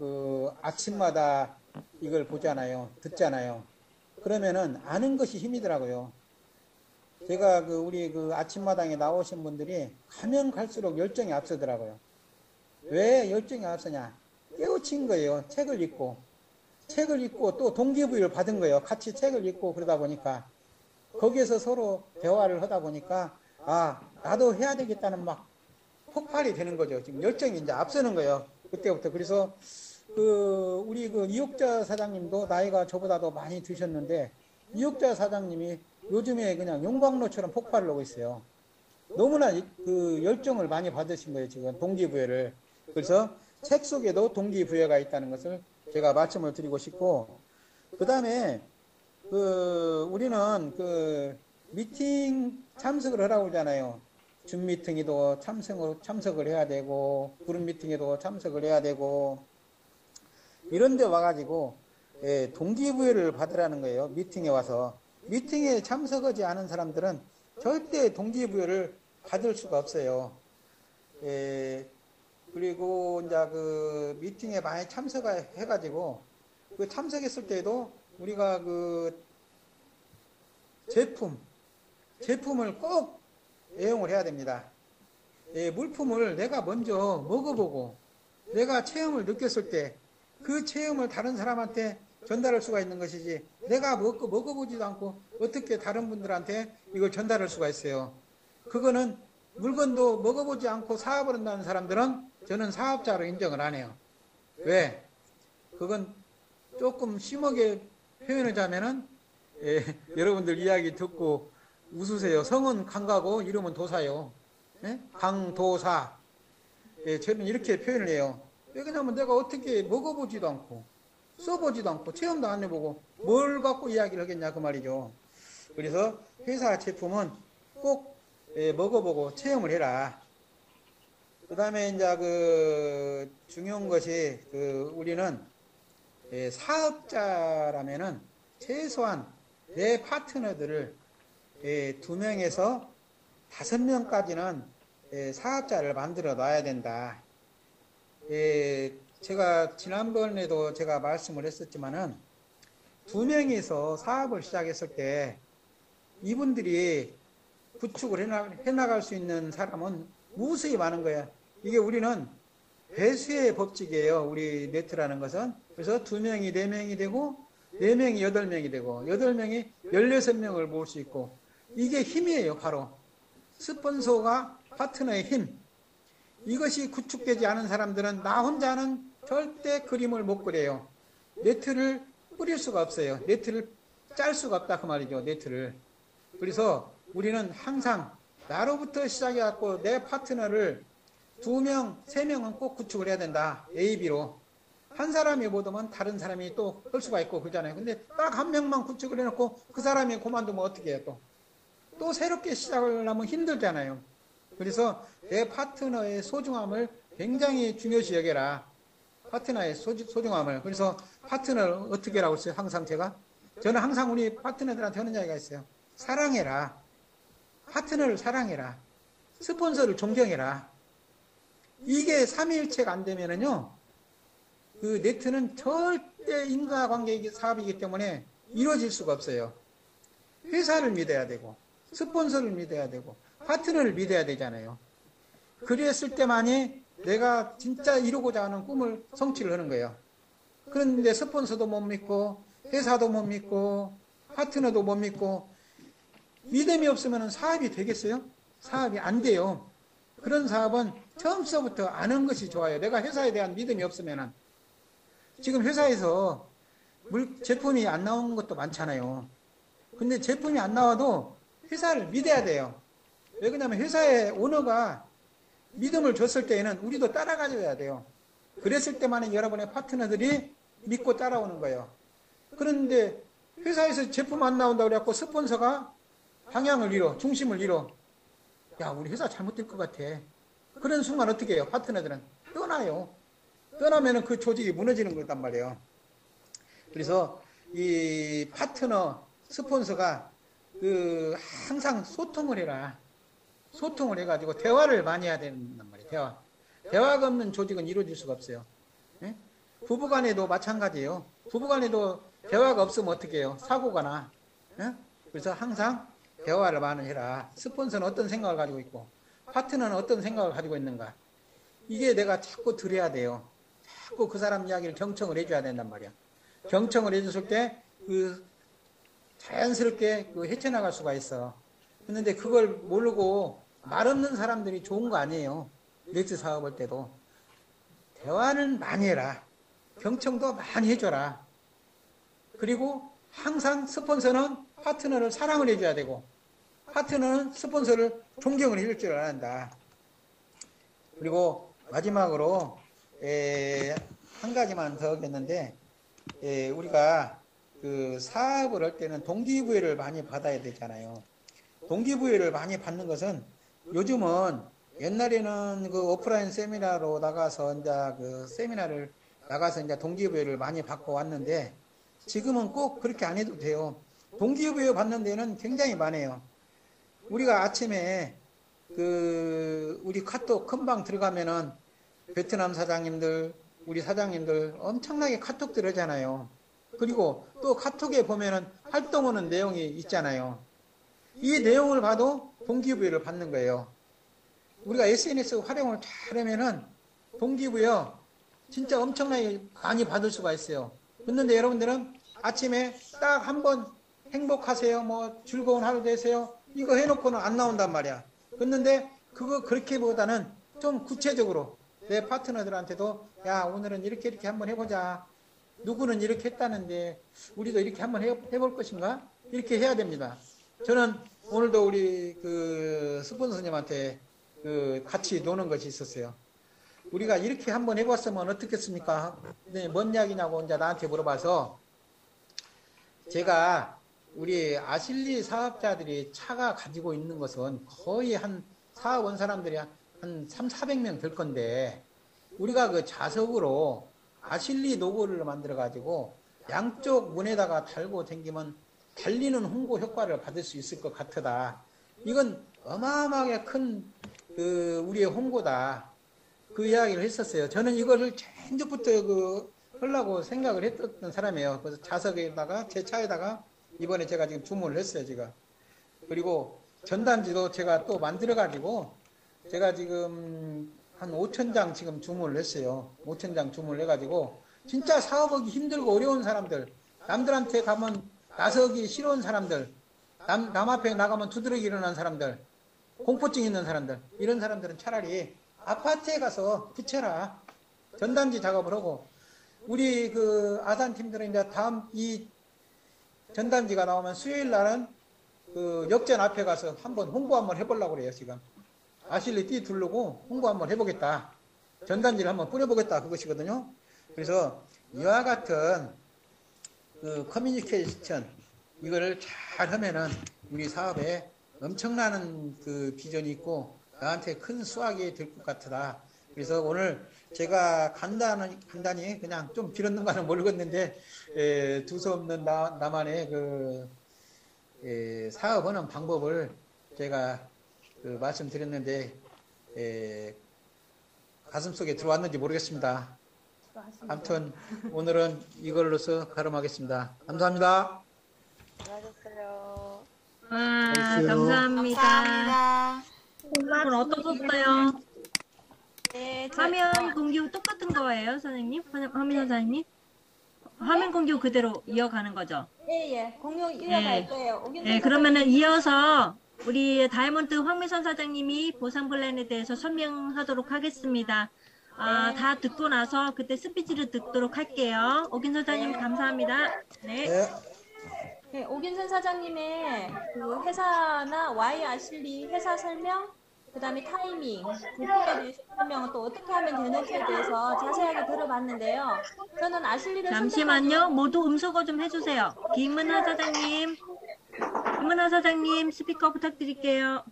아침마다 이걸 보잖아요. 듣잖아요. 그러면은 아는 것이 힘이더라고요. 제가 우리 아침마당에 나오신 분들이 가면 갈수록 열정이 앞서더라고요. 왜 열정이 앞서냐? 깨우친 거예요. 책을 읽고 또 동기부여를 받은 거예요. 같이 책을 읽고 그러다 보니까 거기에서 서로 대화를 하다 보니까 나도 해야 되겠다는 막 폭발이 되는 거죠. 지금 열정이 이제 앞서는 거예요. 그때부터. 그래서 우리 이옥자 사장님도 나이가 저보다도 많이 드셨는데, 이옥자 사장님이 요즘에 그냥 용광로처럼 폭발을 하고 있어요. 너무나 그 열정을 많이 받으신 거예요, 지금 동기부여를. 그래서 책 속에도 동기부여가 있다는 것을 제가 말씀을 드리고 싶고, 그 다음에 우리는 미팅 참석을 하라고 하잖아요. 줌 미팅에도 참석을 해야 되고, 그룹 미팅에도 참석을 해야 되고, 이런 데 와가지고 동기부여를 받으라는 거예요. 미팅에 와서. 미팅에 참석하지 않은 사람들은 절대 동기부여를 받을 수가 없어요. 그리고 이제 그 미팅에 많이 참석해가지고 그 참석했을 때도 우리가 그 제품을 꼭 애용을 해야 됩니다. 물품을 내가 먼저 먹어보고 내가 체험을 느꼈을 때 그 체험을 다른 사람한테 전달할 수가 있는 것이지, 내가 먹어보지도 않고 어떻게 다른 분들한테 이걸 전달할 수가 있어요. 그거는 물건도 먹어보지 않고 사업을 한다는 사람들은 저는 사업자로 인정을 안 해요. 왜? 그건 조금 심하게 표현하자면은 여러분들 이야기 듣고 웃으세요. 성은 강가고 이름은 도사요. 강도사. 저는 이렇게 표현을 해요. 왜 그러냐면 내가 어떻게 먹어보지도 않고 써보지도 않고 체험도 안 해보고 뭘 갖고 이야기를 하겠냐 그 말이죠. 그래서 회사 제품은 꼭 먹어보고 체험을 해라. 그 다음에 이제 중요한 것이 우리는 사업자라면은 최소한 내 파트너들을 2명에서 5명까지는 사업자를 만들어 놔야 된다. 제가 지난번에도 제가 말씀을 했었지만은 2명이서 사업을 시작했을 때 이분들이 구축을 해나갈 수 있는 사람은 무수히 많은 거야. 이게 우리는 배수의 법칙이에요. 우리 네트라는 것은. 그래서 2명이 4명이 되고 4명이 8명이 되고 8명이 16명을 모을 수 있고, 이게 힘이에요. 바로 스폰서가 파트너의 힘. 이것이 구축되지 않은 사람들은 나 혼자는 절대 그림을 못 그려요. 네트를 뿌릴 수가 없어요. 네트를 짤 수가 없다 그 말이죠. 네트를. 그래서 우리는 항상 나로부터 시작해갖고 내 파트너를 2명, 3명은 꼭 구축을 해야 된다. A, B로. 한 사람이 못 오면 다른 사람이 또 할 수가 있고 그러잖아요. 근데 딱 한 명만 구축을 해놓고 그 사람이 그만두면 어떻게 해요 또. 또 새롭게 시작을 하면 힘들잖아요. 그래서 내 파트너의 소중함을 굉장히 중요시 여겨라. 파트너의 소중함을. 그래서 파트너를 어떻게 하라고 했어요? 항상 저는 항상 우리 파트너들한테 하는 이야기가 있어요. 사랑해라. 파트너를 사랑해라. 스폰서를 존경해라. 이게 삼위일체가 안 되면은요, 그 네트는 절대 인과관계 사업이기 때문에 이루어질 수가 없어요. 회사를 믿어야 되고, 스폰서를 믿어야 되고, 파트너를 믿어야 되잖아요. 그랬을 때만이 내가 진짜 이루고자 하는 꿈을 성취를 하는 거예요. 그런데 스폰서도 못 믿고, 회사도 못 믿고, 파트너도 못 믿고, 믿음이 없으면 사업이 되겠어요? 사업이 안 돼요. 그런 사업은 처음서부터 아는 것이 좋아요. 내가 회사에 대한 믿음이 없으면. 지금 회사에서 제품이 안 나오는 것도 많잖아요. 근데 제품이 안 나와도 회사를 믿어야 돼요. 왜 그러냐면 회사의 오너가 믿음을 줬을 때에는 우리도 따라가줘야 돼요. 그랬을 때만 여러분의 파트너들이 믿고 따라오는 거예요. 그런데 회사에서 제품 안 나온다고 그래갖고 스폰서가 방향을 잃어, 중심을 잃어. 야, 우리 회사 잘못될 것 같아. 그런 순간 어떻게 해요? 파트너들은 떠나요. 떠나면은 그 조직이 무너지는 거단 말이에요. 그래서 이 파트너, 스폰서가 항상 소통을 해라. 소통을 해가지고 대화를 많이 해야 된단 말이에요. 대화가 없는 조직은 이루어질 수가 없어요. 예? 부부간에도 마찬가지예요. 부부간에도 대화가 없으면 어떻게 해요? 사고가 나. 예? 그래서 항상 대화를 많이 해라. 스폰서는 어떤 생각을 가지고 있고, 파트너는 어떤 생각을 가지고 있는가. 이게 내가 자꾸 들어야 돼요. 자꾸 그 사람 이야기를 경청을 해줘야 된단 말이야. 경청을 해줬을 때 자연스럽게 헤쳐나갈 수가 있어. 그런데 그걸 모르고 말 없는 사람들이 좋은 거 아니에요. 렉스 사업할 때도 대화는 많이 해라. 경청도 많이 해줘라. 그리고 항상 스폰서는 파트너를 사랑을 해줘야 되고 파트너는 스폰서를 존경을 해줄 줄 알아야 한다. 그리고 마지막으로 한 가지만 더 하겠는데 우리가 그 사업을 할 때는 동기부여를 많이 받아야 되잖아요. 동기부여를 많이 받는 것은 요즘은 옛날에는 그 오프라인 세미나로 나가서 이제 그 세미나를 나가서 이제 동기부여를 많이 받고 왔는데 지금은 꼭 그렇게 안 해도 돼요. 동기부여 받는 데는 굉장히 많아요. 우리가 아침에 그 우리 카톡 큰방 들어가면은 베트남 사장님들, 우리 사장님들 엄청나게 카톡들 하잖아요. 그리고 또 카톡에 보면은 활동하는 내용이 있잖아요. 이 내용을 봐도 동기부여를 받는 거예요. 우리가 SNS 활용을 잘하면은 동기부여 진짜 엄청나게 많이 받을 수가 있어요. 그런데 여러분들은 아침에 딱 한번 행복하세요, 뭐 즐거운 하루 되세요, 이거 해놓고는 안 나온단 말이야. 그런데 그거 그렇게보다는 좀 구체적으로 내 파트너들한테도 야 오늘은 이렇게 한번 해보자. 누구는 이렇게 했다는데 우리도 이렇게 한번 해볼 것인가? 이렇게 해야 됩니다. 저는 오늘도 우리 그 스폰서님한테 그 같이 노는 것이 있었어요. 우리가 이렇게 한번 해봤으면 어떻겠습니까? 네, 뭔 이야기냐고 이제 나한테 물어봐서 제가 우리 아실리 사업자들이 차가 가지고 있는 것은 거의 한 사업 온 사람들이 한 300~400명 될 건데 우리가 그 자석으로 아실리 로고를 만들어 가지고 양쪽 문에다가 달고 다니면 달리는 홍보 효과를 받을 수 있을 것 같다. 이건 어마어마하게 큰 그 우리의 홍보다. 그 이야기를 했었어요. 저는 이거를 전부터 그 하려고 생각을 했던 사람이에요. 그래서 자석에다가 제 차에다가 이번에 제가 지금 주문을 했어요, 제가. 그리고 전단지도 제가 또 만들어 가지고 제가 지금 한 5,000장 지금 주문을 했어요. 5,000장 주문을 해가지고 진짜 사업하기 힘들고 어려운 사람들, 남들한테 가면 나서기 싫어하는 사람들, 남 앞에 나가면 두드러기 일어나는 사람들, 공포증 있는 사람들, 이런 사람들은 차라리 아파트에 가서 붙여라. 전단지 작업을 하고 우리 그 아산 팀들은 이제 다음 이 전단지가 나오면 수요일 날은 그 역전 앞에 가서 한번 홍보 한번 해보려고 그래요, 지금. 아실리 띠 두르고 홍보 한번 해보겠다. 전단지를 한번 뿌려보겠다. 그것이거든요. 그래서 이와 같은 그 커뮤니케이션 이거를 잘 하면은 우리 사업에 엄청나는 그 비전이 있고 나한테 큰 수확이 될 것 같다. 그래서 오늘 제가 간단히 그냥 좀 길었는가는 모르겠는데 두서없는 나만의 그 사업하는 방법을 제가 그 말씀드렸는데 가슴속에 들어왔는지 모르겠습니다. 아무튼 오늘은 이걸로서 가름하겠습니다. 감사합니다. 수고하셨어요. 와, 알겠어요. 감사합니다. 감사합니다. 오늘 어떠셨어요? 네, 화면 공유 똑같은 거예요, 선생님? 화면 선생님? 화면 공유 그대로 이어가는 거죠? 예, 공유 이어갈 네. 거예요. 네, 그러면은 이어서 우리 다이아몬드 황미선 사장님이 보상 플랜에 대해서 설명하도록 하겠습니다. 다 듣고 나서 그때 스피치를 듣도록 할게요. 오긴 소장님 감사합니다. 네. 네. 네, 오균선 사장님의 그 회사나 Y 아실리 회사 설명, 그 다음에 타이밍, 제품에 대해서 설명은 또 어떻게 하면 되는지에 대해서 자세하게 들어봤는데요. 저는 아실리를 잠시만요. 모두 음소거 좀 해주세요. 김은하 사장님 스피커 부탁드릴게요.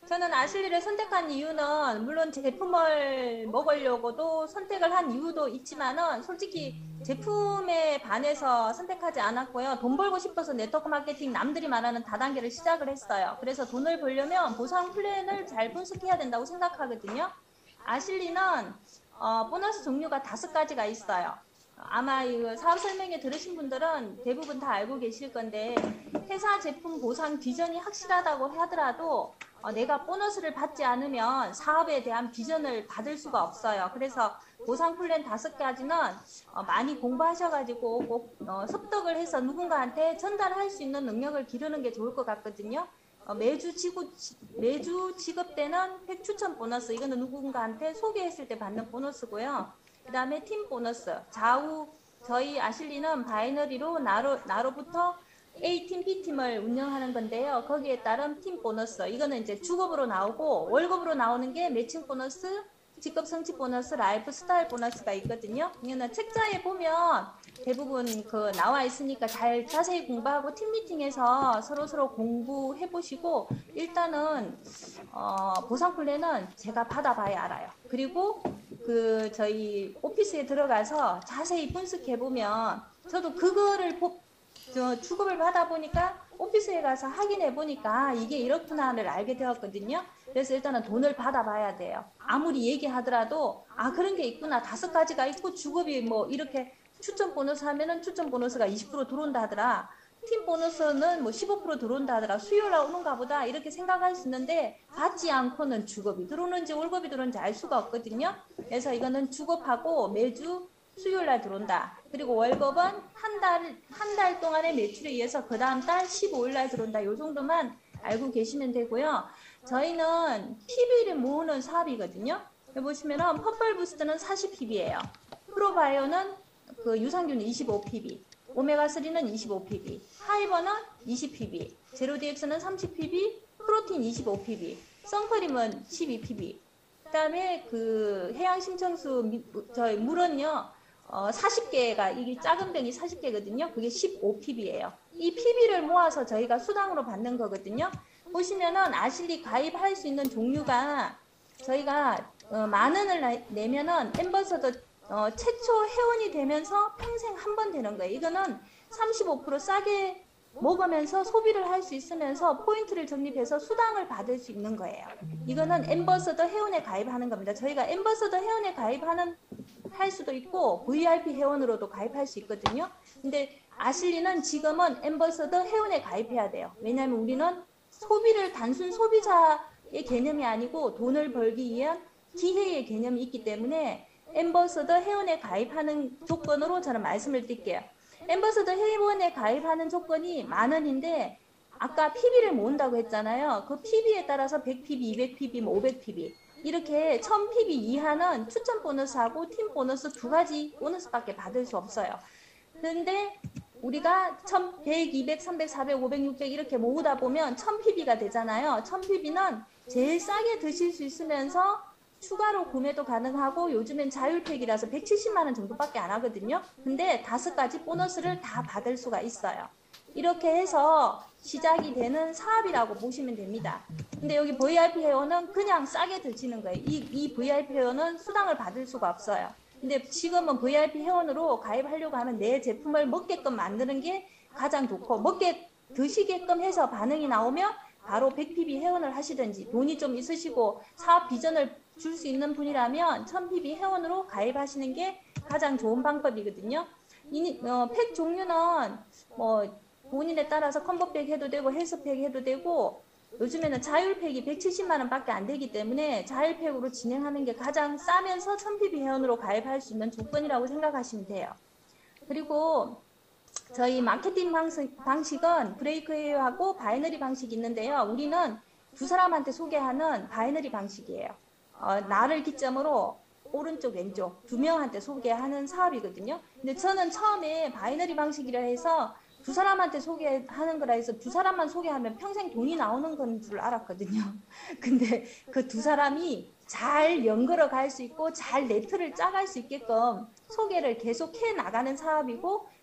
저는 아실리를 선택한 이유는 물론 제품을 먹으려고도 선택을 한 이유도 있지만은 솔직히 제품에 반해서 선택하지 않았고요. 돈 벌고 싶어서 네트워크 마케팅 남들이 말하는 다단계를 시작을 했어요. 그래서 돈을 벌려면 보상 플랜을 잘 분석해야 된다고 생각하거든요. 아실리는 보너스 종류가 5가지가 있어요. 아마 이 사업 설명회 들으신 분들은 대부분 다 알고 계실 건데 회사 제품 보상 비전이 확실하다고 하더라도 내가 보너스를 받지 않으면 사업에 대한 비전을 받을 수가 없어요. 그래서 보상 플랜 5가지는 많이 공부하셔가지고 꼭 습득을 해서 누군가한테 전달할 수 있는 능력을 기르는 게 좋을 것 같거든요. 매주 지급되는 팩 추천 보너스, 이거는 누군가한테 소개했을 때 받는 보너스고요. 그 다음에 팀 보너스, 좌우 저희 아실리는 바이너리로 나로부터 A팀, B팀을 운영하는 건데요. 거기에 따른 팀 보너스, 이거는 이제 주급으로 나오고 월급으로 나오는 게 매칭 보너스, 직급 성취 보너스, 라이프 스타일 보너스가 있거든요. 이거는 책자에 보면 대부분 나와 있으니까 잘 자세히 공부하고 팀 미팅에서 서로 공부해 보시고, 일단은 보상 플랜은 제가 받아봐야 알아요. 그리고 저희 오피스에 들어가서 자세히 분석해 보면, 저도 그거를 주급을 받아 보니까 오피스에 가서 확인해 보니까 이게 이렇구나를 알게 되었거든요. 그래서 일단은 돈을 받아봐야 돼요. 아무리 얘기하더라도 그런 게 있구나, 5가지가 있고 주급이 뭐 이렇게 추천 보너스 하면은 추천 보너스가 20% 들어온다 하더라, 팀 보너스는 뭐 15% 들어온다 하더라, 수요일 나오는가 보다 이렇게 생각할 수 있는데, 받지 않고는 주급이 들어오는지 월급이 들어오는지 알 수가 없거든요. 그래서 이거는 주급하고 매주 수요일 날 들어온다. 그리고 월급은 한 달 동안의 매출에 의해서 그 다음 달 15일 날 들어온다. 요 정도만 알고 계시면 되고요. 저희는 PB를 모으는 사업이거든요. 여기 보시면은 퍼플 부스트는 40PB예요. 프로바이오는 유산균은 25PB, 오메가3는 25PB, 하이버는 20PB, 제로DX는 30PB, 프로틴 25PB, 선크림은 12PB. 그 다음에 해양 심청수 저희 물은요 40개가, 이게 작은 병이 40개거든요. 그게 15PB예요. 이 PB를 모아서 저희가 수당으로 받는 거거든요. 보시면은 아실리 가입할 수 있는 종류가, 저희가 10,000원을 내면은 엠버서더 최초 회원이 되면서 평생 한 번 되는 거예요. 이거는 35% 싸게 먹으면서 소비를 할 수 있으면서 포인트를 적립해서 수당을 받을 수 있는 거예요. 이거는 엠버서더 회원에 가입하는 겁니다. 저희가 엠버서더 회원에 할 수도 있고 VIP 회원으로도 가입할 수 있거든요. 근데 아실리는 지금은 엠버서더 회원에 가입해야 돼요. 왜냐하면 우리는 단순 소비자의 개념이 아니고 돈을 벌기 위한 기회의 개념이 있기 때문에 엠버서더 회원에 가입하는 조건으로 저는 말씀을 드릴게요. 엠버서더 회원에 가입하는 조건이 10,000원인데, 아까 PB를 모은다고 했잖아요. 그 PB에 따라서 100PB, 200PB, 500PB 이렇게 1000PB 이하는 추천 보너스하고 팀 보너스 2가지 보너스밖에 받을 수 없어요. 그런데 우리가 100, 200, 300, 400, 500, 600 이렇게 모으다 보면 1000PB가 되잖아요. 1000PB는 제일 싸게 드실 수 있으면서 추가로 구매도 가능하고, 요즘엔 자율팩이라서 170만 원 정도밖에 안 하거든요. 근데 5가지 보너스를 다 받을 수가 있어요. 이렇게 해서 시작이 되는 사업이라고 보시면 됩니다. 근데 여기 VIP 회원은 그냥 싸게 드시는 거예요. 이 VIP 회원은 수당을 받을 수가 없어요. 근데 지금은 VIP 회원으로 가입하려고 하면 내 제품을 먹게끔 만드는 게 가장 좋고, 먹게 드시게끔 해서 반응이 나오면 바로 100PB 회원을 하시든지, 돈이 좀 있으시고 사업 비전을 줄 수 있는 분이라면 1000PB 회원으로 가입하시는 게 가장 좋은 방법이거든요. 팩 종류는 뭐 본인에 따라서 컴보팩 해도 되고 헬스팩 해도 되고, 요즘에는 자율팩이 170만 원밖에 안 되기 때문에 자율팩으로 진행하는 게 가장 싸면서 1000PB 회원으로 가입할 수 있는 조건이라고 생각하시면 돼요. 그리고 저희 마케팅 방식은 브레이크웨이하고 바이너리 방식이 있는데요. 우리는 두 사람한테 소개하는 바이너리 방식이에요. 나를 기점으로 오른쪽 왼쪽 2명한테 소개하는 사업이거든요. 근데 저는 처음에 바이너리 방식이라 해서 두 사람한테 소개하는 거라 해서 두 사람만 소개하면 평생 돈이 나오는 건 줄 알았거든요. 근데 그 두 사람이 잘 연결어 갈 수 있고 잘 네트를 짜갈 수 있게끔 소개를 계속 해 나가는 사업이고,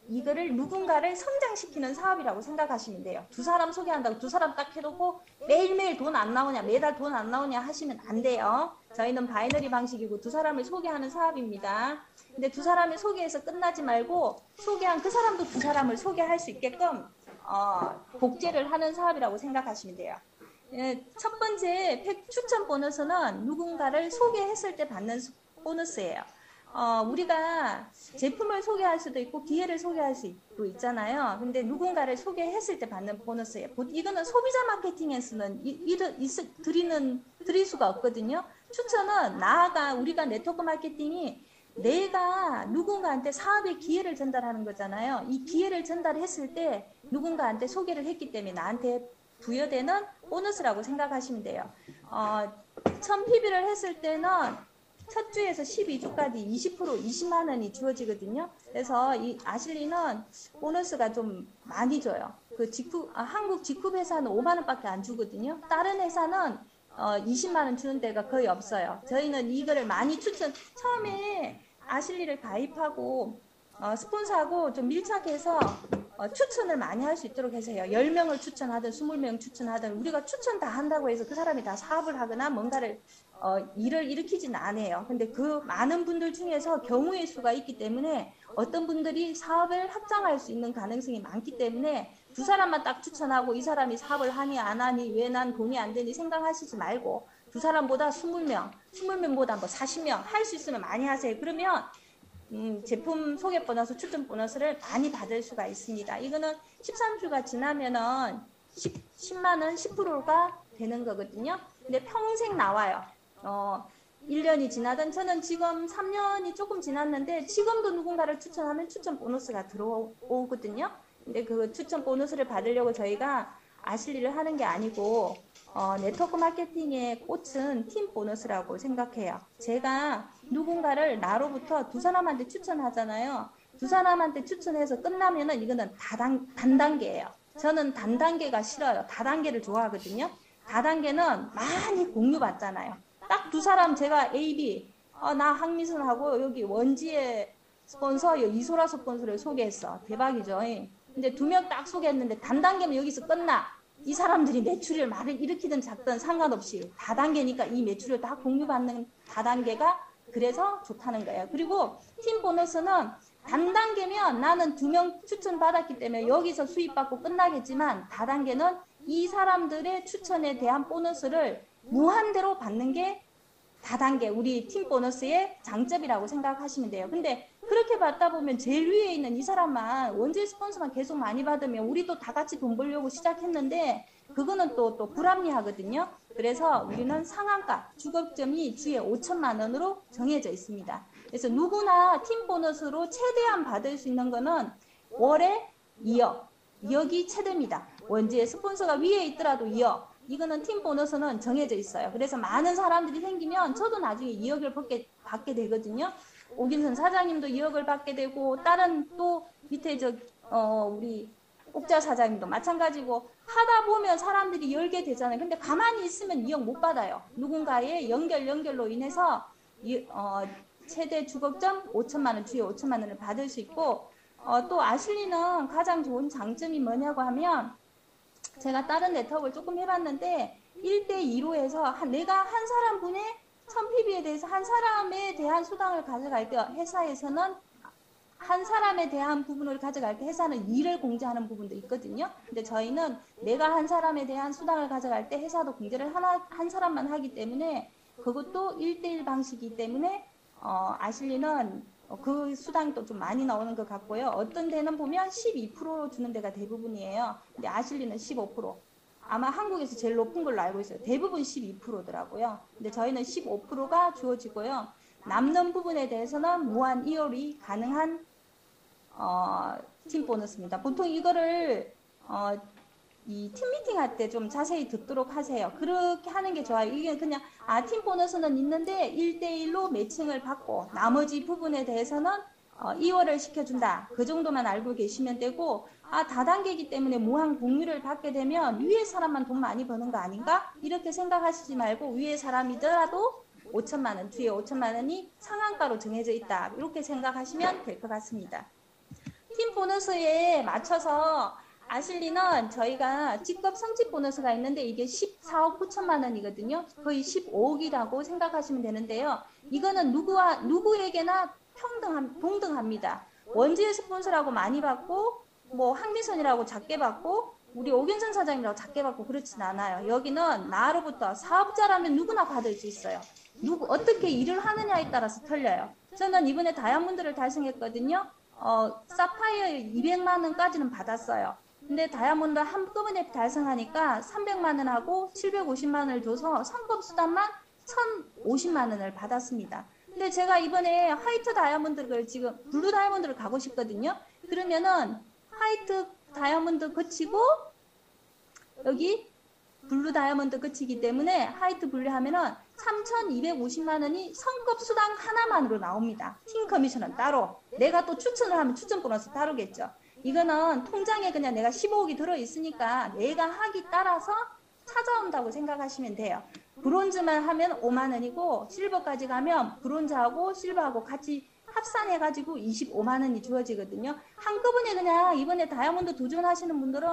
이거를 누군가를 성장시키는 사업이라고 생각하시면 돼요. 두 사람 소개한다고 두 사람 딱 해놓고 매일매일 돈 안 나오냐, 매달 돈 안 나오냐 하시면 안 돼요. 저희는 바이너리 방식이고 두 사람을 소개하는 사업입니다. 근데 두 사람을 소개해서 끝나지 말고 소개한 그 사람도 두 사람을 소개할 수 있게끔 복제를 하는 사업이라고 생각하시면 돼요. 첫 번째 팩 추천 보너스는 누군가를 소개했을 때 받는 보너스예요. 우리가 제품을 소개할 수도 있고 기회를 소개할 수도 있잖아요. 근데 누군가를 소개했을 때 받는 보너스예요. 이거는 소비자 마케팅에서는 드릴 수가 없거든요. 추천은 나아가 우리가 네트워크 마케팅이 내가 누군가한테 사업의 기회를 전달하는 거잖아요. 이 기회를 전달했을 때 누군가한테 소개를 했기 때문에 나한테 부여되는 보너스라고 생각하시면 돼요. 처음 PB를 했을 때는 첫 주에서 12주까지 20만 원이 주어지거든요. 그래서 이 아실리는 보너스가 좀 많이 줘요. 한국 직구 회사는 5만 원밖에 안 주거든요. 다른 회사는 20만 원 주는 데가 거의 없어요. 저희는 이거를 많이 처음에 아실리를 가입하고 스폰서하고 좀 밀착해서 추천을 많이 할 수 있도록 해서요. 10명을 추천하든 20명 추천하든 우리가 추천 다 한다고 해서 그 사람이 다 사업을 하거나 뭔가를 일을 일으키지는 않아요. 근데 그 많은 분들 중에서 경우의 수가 있기 때문에 어떤 분들이 사업을 확장할 수 있는 가능성이 많기 때문에 두 사람만 딱 추천하고 이 사람이 사업을 하니 안 하니 왜 난 돈이 안 되니 생각하시지 말고 두 사람보다 20명, 20명보다 뭐 40명 할 수 있으면 많이 하세요. 그러면 제품 소개 보너스, 추천 보너스를 많이 받을 수가 있습니다. 이거는 13주가 지나면은 10만 원, 10%가 되는 거거든요. 근데 평생 나와요. 1년이 지나든 저는 지금 3년이 조금 지났는데 지금도 누군가를 추천하면 추천 보너스가 들어오거든요. 근데 그 추천 보너스를 받으려고 저희가 아실리를 하는 게 아니고 네트워크 마케팅의 꽃은 팀 보너스라고 생각해요. 제가 누군가를 나로부터 두 사람한테 추천하잖아요. 두 사람한테 추천해서 끝나면은 이거는 단단계예요. 저는 단단계가 싫어요. 다단계를 좋아하거든요. 다단계는 많이 공유받잖아요. 딱 두 사람 제가 A, B 나 황미선하고 여기 원지의 스폰서 이소라 스폰서를 소개했어. 대박이죠. 근데 2명 딱 소개했는데 단단계면 여기서 끝나. 이 사람들이 매출을 말을 일으키든 작든 상관없이 다단계니까 이 매출을 다 공유받는 다단계가 그래서 좋다는 거예요. 그리고 팀 보너스는 단단계면 나는 2명 추천받았기 때문에 여기서 수입받고 끝나겠지만 다단계는 이 사람들의 추천에 대한 보너스를 무한대로 받는 게 다단계 우리 팀 보너스의 장점이라고 생각하시면 돼요. 근데 그렇게 받다 보면 제일 위에 있는 이 사람만 원재 스폰서만 계속 많이 받으면 우리도 다 같이 돈 벌려고 시작했는데 그거는 또 불합리하거든요. 그래서 우리는 상한가 주급점이 주에 5천만 원으로 정해져 있습니다. 그래서 누구나 팀 보너스로 최대한 받을 수 있는 거는 월에 2억 2억이 최대입니다. 원재 스폰서가 위에 있더라도 2억 이거는 팀 보너스는 정해져 있어요. 그래서 많은 사람들이 생기면 저도 나중에 2억을 받게 되거든요. 오긴선 사장님도 2억을 받게 되고 다른 또 밑에 우리 옥자 사장님도 마찬가지고 하다 보면 사람들이 열게 되잖아요. 근데 가만히 있으면 2억 못 받아요. 누군가의 연결로 인해서 최대 주급점 5천만 원 주에 5천만 원을 받을 수 있고 또 아실리는 가장 좋은 장점이 뭐냐고 하면 제가 다른 네트워크를 조금 해봤는데 1대2로 해서 내가 한 사람 분의 1000PB에 대해서 한 사람에 대한 수당을 가져갈 때 회사에서는 한 사람에 대한 부분을 가져갈 때 회사는 일을 공제하는 부분도 있거든요. 근데 저희는 내가 한 사람에 대한 수당을 가져갈 때 회사도 공제를 한 사람만 하기 때문에 그것도 1대1 방식이기 때문에 아실리는 그 수당이 또 좀 많이 나오는 것 같고요. 어떤 데는 보면 12% 주는 데가 대부분이에요. 근데 아실리는 15%. 아마 한국에서 제일 높은 걸로 알고 있어요. 대부분 12%더라고요. 근데 저희는 15%가 주어지고요. 남는 부분에 대해서는 무한 이월이 가능한 팀 보너스입니다. 보통 이거를 이 팀 미팅 할 때 좀 자세히 듣도록 하세요. 그렇게 하는 게 좋아요. 이게 그냥 팀 보너스는 있는데 1대1로 매칭을 받고 나머지 부분에 대해서는 2월을 시켜준다. 그 정도만 알고 계시면 되고 다단계이기 때문에 무한 공유를 받게 되면 위에 사람만 돈 많이 버는 거 아닌가? 이렇게 생각하시지 말고 위에 사람이더라도 5천만 원, 주에 5천만 원이 상한가로 정해져 있다. 이렇게 생각하시면 될 것 같습니다. 팀 보너스에 맞춰서 아실리는 저희가 직급 성취 보너스가 있는데 이게 14억 9천만 원이거든요. 거의 15억이라고 생각하시면 되는데요. 이거는 누구에게나 동등합니다. 원지의 스폰서라고 많이 받고 뭐 황미선이라고 작게 받고 우리 오균선 사장님이라고 작게 받고 그렇진 않아요. 여기는 나로부터 사업자라면 누구나 받을 수 있어요. 어떻게 일을 하느냐에 따라서 틀려요. 저는 이번에 다이아몬드를 달성했거든요. 사파이어 200만 원까지는 받았어요. 근데 다이아몬드 한꺼번에 달성하니까 300만 원하고 750만 원을 줘서 성급 수당만 1050만 원을 받았습니다. 근데 제가 이번에 화이트 다이아몬드를 지금 블루 다이아몬드를 가고 싶거든요. 그러면은 화이트 다이아몬드 거치고 여기 블루 다이아몬드 끝이기 때문에 화이트 분리하면은 3,250만 원이 성급 수당 하나만으로 나옵니다. 팀 커미션은 따로. 내가 또 추천을 하면 추천 보너스 따로겠죠. 이거는 통장에 그냥 내가 15억이 들어있으니까 내가 하기 따라서 찾아온다고 생각하시면 돼요. 브론즈만 하면 5만 원이고 실버까지 가면 브론즈하고 실버하고 같이 합산해가지고 25만 원이 주어지거든요. 한꺼번에 그냥 이번에 다이아몬드 도전하시는 분들은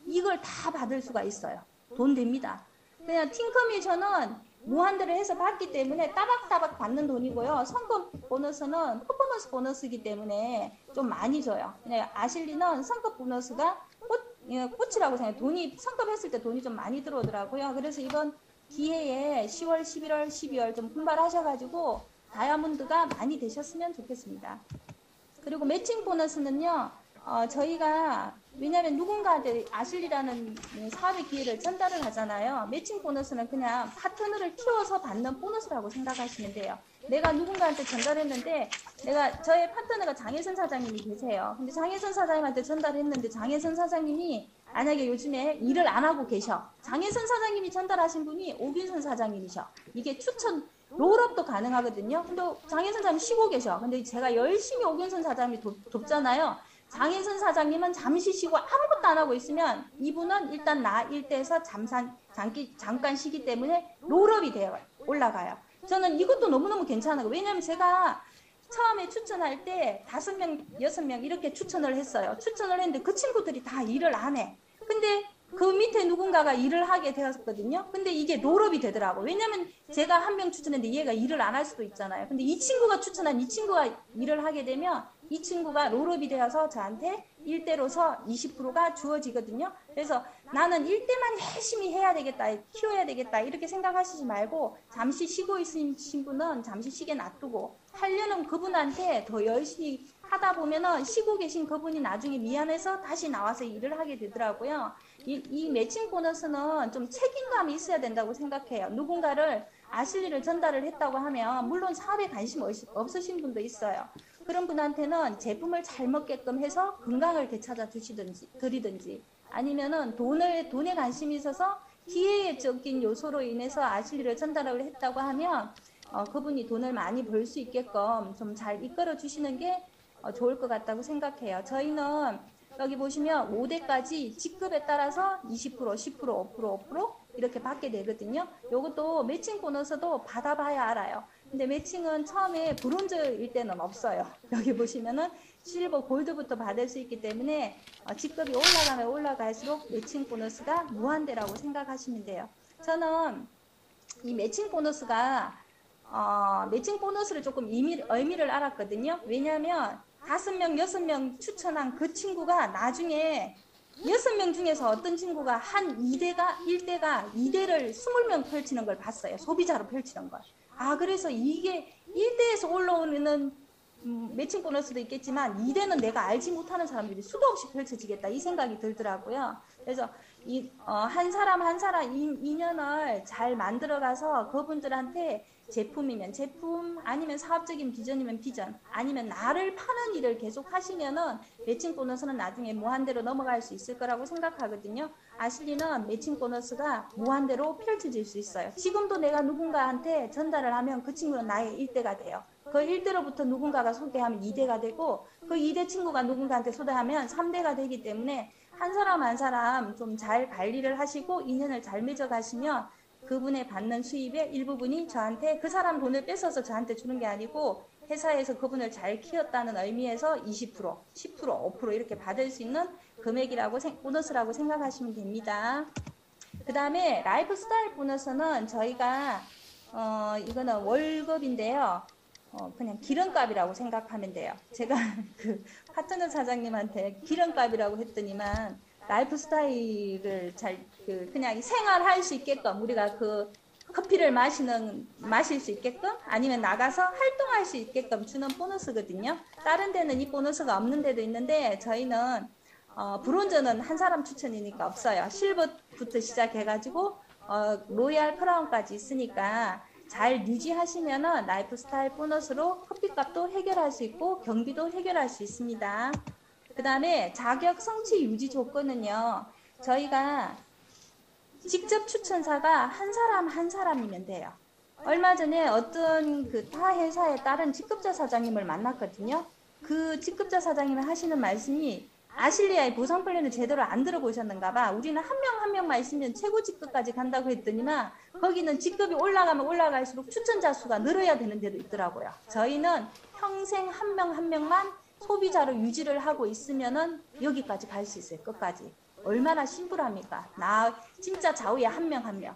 이걸 다 받을 수가 있어요. 돈 됩니다. 그냥 팀 커미션은 무한대로 해서 받기 때문에 따박따박 받는 돈이고요. 성급 보너스는 퍼포먼스 보너스이기 때문에 좀 많이 줘요. 아실리는 성급 보너스가 꽃이라고 생각해요. 돈이 성급했을 때 돈이 좀 많이 들어오더라고요. 그래서 이번 기회에 10월, 11월, 12월 좀 분발하셔가지고 다이아몬드가 많이 되셨으면 좋겠습니다. 그리고 매칭 보너스는요. 저희가 왜냐하면 누군가한테 아실리라는 사업의 기회를 전달을 하잖아요. 매칭 보너스는 그냥 파트너를 키워서 받는 보너스라고 생각하시면 돼요. 내가 누군가한테 전달했는데 저의 파트너가 장혜선 사장님이 계세요. 근데 장혜선 사장님한테 전달했는데 장혜선 사장님이 만약에 요즘에 일을 안 하고 계셔. 장혜선 사장님이 전달하신 분이 오균선 사장님이셔. 이게 추천 롤업도 가능하거든요. 근데 장혜선 사장님 쉬고 계셔. 근데 제가 열심히 오균선 사장님이 돕잖아요. 장혜선 사장님은 잠시 쉬고 아무것도 안 하고 있으면 이분은 일단 나 일대에서 잠깐 쉬기 때문에 롤업이 되어 올라가요. 저는 이것도 너무너무 괜찮아요. 왜냐하면 제가 처음에 추천할 때 5명, 6명 이렇게 추천을 했어요. 추천을 했는데 그 친구들이 다 일을 안 해. 근데 그 밑에 누군가가 일을 하게 되었거든요. 근데 이게 롤업이 되더라고. 왜냐면 제가 한 명 추천했는데 얘가 일을 안 할 수도 있잖아요. 근데 이 친구가 추천한 이 친구가 일을 하게 되면 이 친구가 롤업이 되어서 저한테 1대로서 20%가 주어지거든요. 그래서 나는 1대만 열심히 해야 되겠다, 키워야 되겠다 이렇게 생각하시지 말고 잠시 쉬고 있으신 분은 잠시 쉬게 놔두고 하려는 그분한테 더 열심히 하다 보면은 쉬고 계신 그분이 나중에 미안해서 다시 나와서 일을 하게 되더라고요. 이 매칭 보너스는 좀 책임감이 있어야 된다고 생각해요. 누군가를 아실리를 전달을 했다고 하면 물론 사업에 관심 없으신 분도 있어요. 그런 분한테는 제품을 잘 먹게끔 해서 건강을 되찾아 드리든지 아니면은 돈에 관심이 있어서 기회적인 요소로 인해서 아실리를 전달을 했다고 하면 그분이 돈을 많이 벌 수 있게끔 좀 잘 이끌어 주시는 게 좋을 것 같다고 생각해요. 저희는 여기 보시면 5대까지 직급에 따라서 20%, 10%, 5% 이렇게 받게 되거든요. 이것도 매칭 보너스도 받아봐야 알아요. 근데 매칭은 처음에 브론즈일 때는 없어요. 여기 보시면은 실버, 골드부터 받을 수 있기 때문에 직급이 올라가면 올라갈수록 매칭 보너스가 무한대라고 생각하시면 돼요. 저는 이 매칭 보너스가 매칭 보너스를 조금 의미를 알았거든요. 왜냐하면 5명, 6명 추천한 그 친구가 나중에 6명 중에서 어떤 친구가 한 1대가 2대를 20명 펼치는 걸 봤어요. 소비자로 펼치는 걸. 그래서 이게 1대에서 올라오는 매칭 보너스도 있겠지만 2대는 내가 알지 못하는 사람들이 수도 없이 펼쳐지겠다 이 생각이 들더라고요. 그래서 한 사람 한 사람 인연을 잘 만들어가서 그분들한테 제품이면 제품, 아니면 사업적인 비전이면 비전, 아니면 나를 파는 일을 계속 하시면은 매칭 보너스는 나중에 무한대로 넘어갈 수 있을 거라고 생각하거든요. 아실리는 매칭 보너스가 무한대로 펼쳐질 수 있어요. 지금도 내가 누군가한테 전달을 하면 그 친구는 나의 1대가 돼요. 그 1대로부터 누군가가 소개하면 2대가 되고 그 2대 친구가 누군가한테 소개하면 3대가 되기 때문에 한 사람 한 사람 좀 잘 관리를 하시고 인연을 잘 맺어가시면 그분의 받는 수입의 일부분이 저한테 그 사람 돈을 뺏어서 저한테 주는 게 아니고 회사에서 그분을 잘 키웠다는 의미에서 20%, 10%, 5% 이렇게 받을 수 있는 금액이라고 보너스라고 생각하시면 됩니다. 그 다음에 라이프 스타일 보너스는 저희가 이거는 월급인데요. 그냥 기름값이라고 생각하면 돼요. 제가 그 파트너 사장님한테 기름값이라고 했더니만 라이프 스타일을 그냥 생활할 수 있게끔 우리가 그 커피를 마실 수 있게끔 아니면 나가서 활동할 수 있게끔 주는 보너스거든요. 다른 데는 이 보너스가 없는 데도 있는데 저희는 브론즈는 한 사람 추천이니까 없어요. 실버부터 시작해가지고 로얄 크라운까지 있으니까 잘 유지하시면은 라이프 스타일 보너스로 커피값도 해결할 수 있고 경비도 해결할 수 있습니다. 그 다음에 자격 성취 유지 조건은요. 저희가 직접 추천사가 한 사람 한 사람이면 돼요. 얼마 전에 어떤 그 타 회사의 다른 직급자 사장님을 만났거든요. 그 직급자 사장님이 하시는 말씀이 아실리아의 보상 플랜을 제대로 안 들어보셨는가 봐. 우리는 한 명 한 명만 있으면 최고 직급까지 간다고 했더니만 거기는 직급이 올라가면 올라갈수록 추천자 수가 늘어야 되는 데도 있더라고요. 저희는 평생 한 명 한 명만 소비자로 유지를 하고 있으면은 여기까지 갈 수 있어요. 끝까지. 얼마나 심플합니까? 나 진짜 좌우에 한 명 한 명.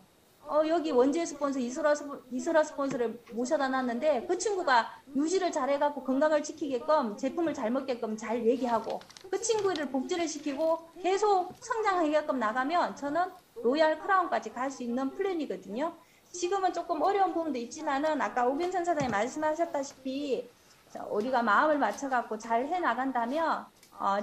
여기 원재 스폰서 이소라 스폰서를 모셔다 놨는데 그 친구가 유지를 잘해갖고 건강을 지키게끔 제품을 잘 먹게끔 잘 얘기하고 그 친구를 복지를 시키고 계속 성장하게끔 나가면 저는 로얄 크라운까지 갈 수 있는 플랜이거든요. 지금은 조금 어려운 부분도 있지만은 아까 오균선 사장님 말씀하셨다시피 우리가 마음을 맞춰갖고 잘 해나간다면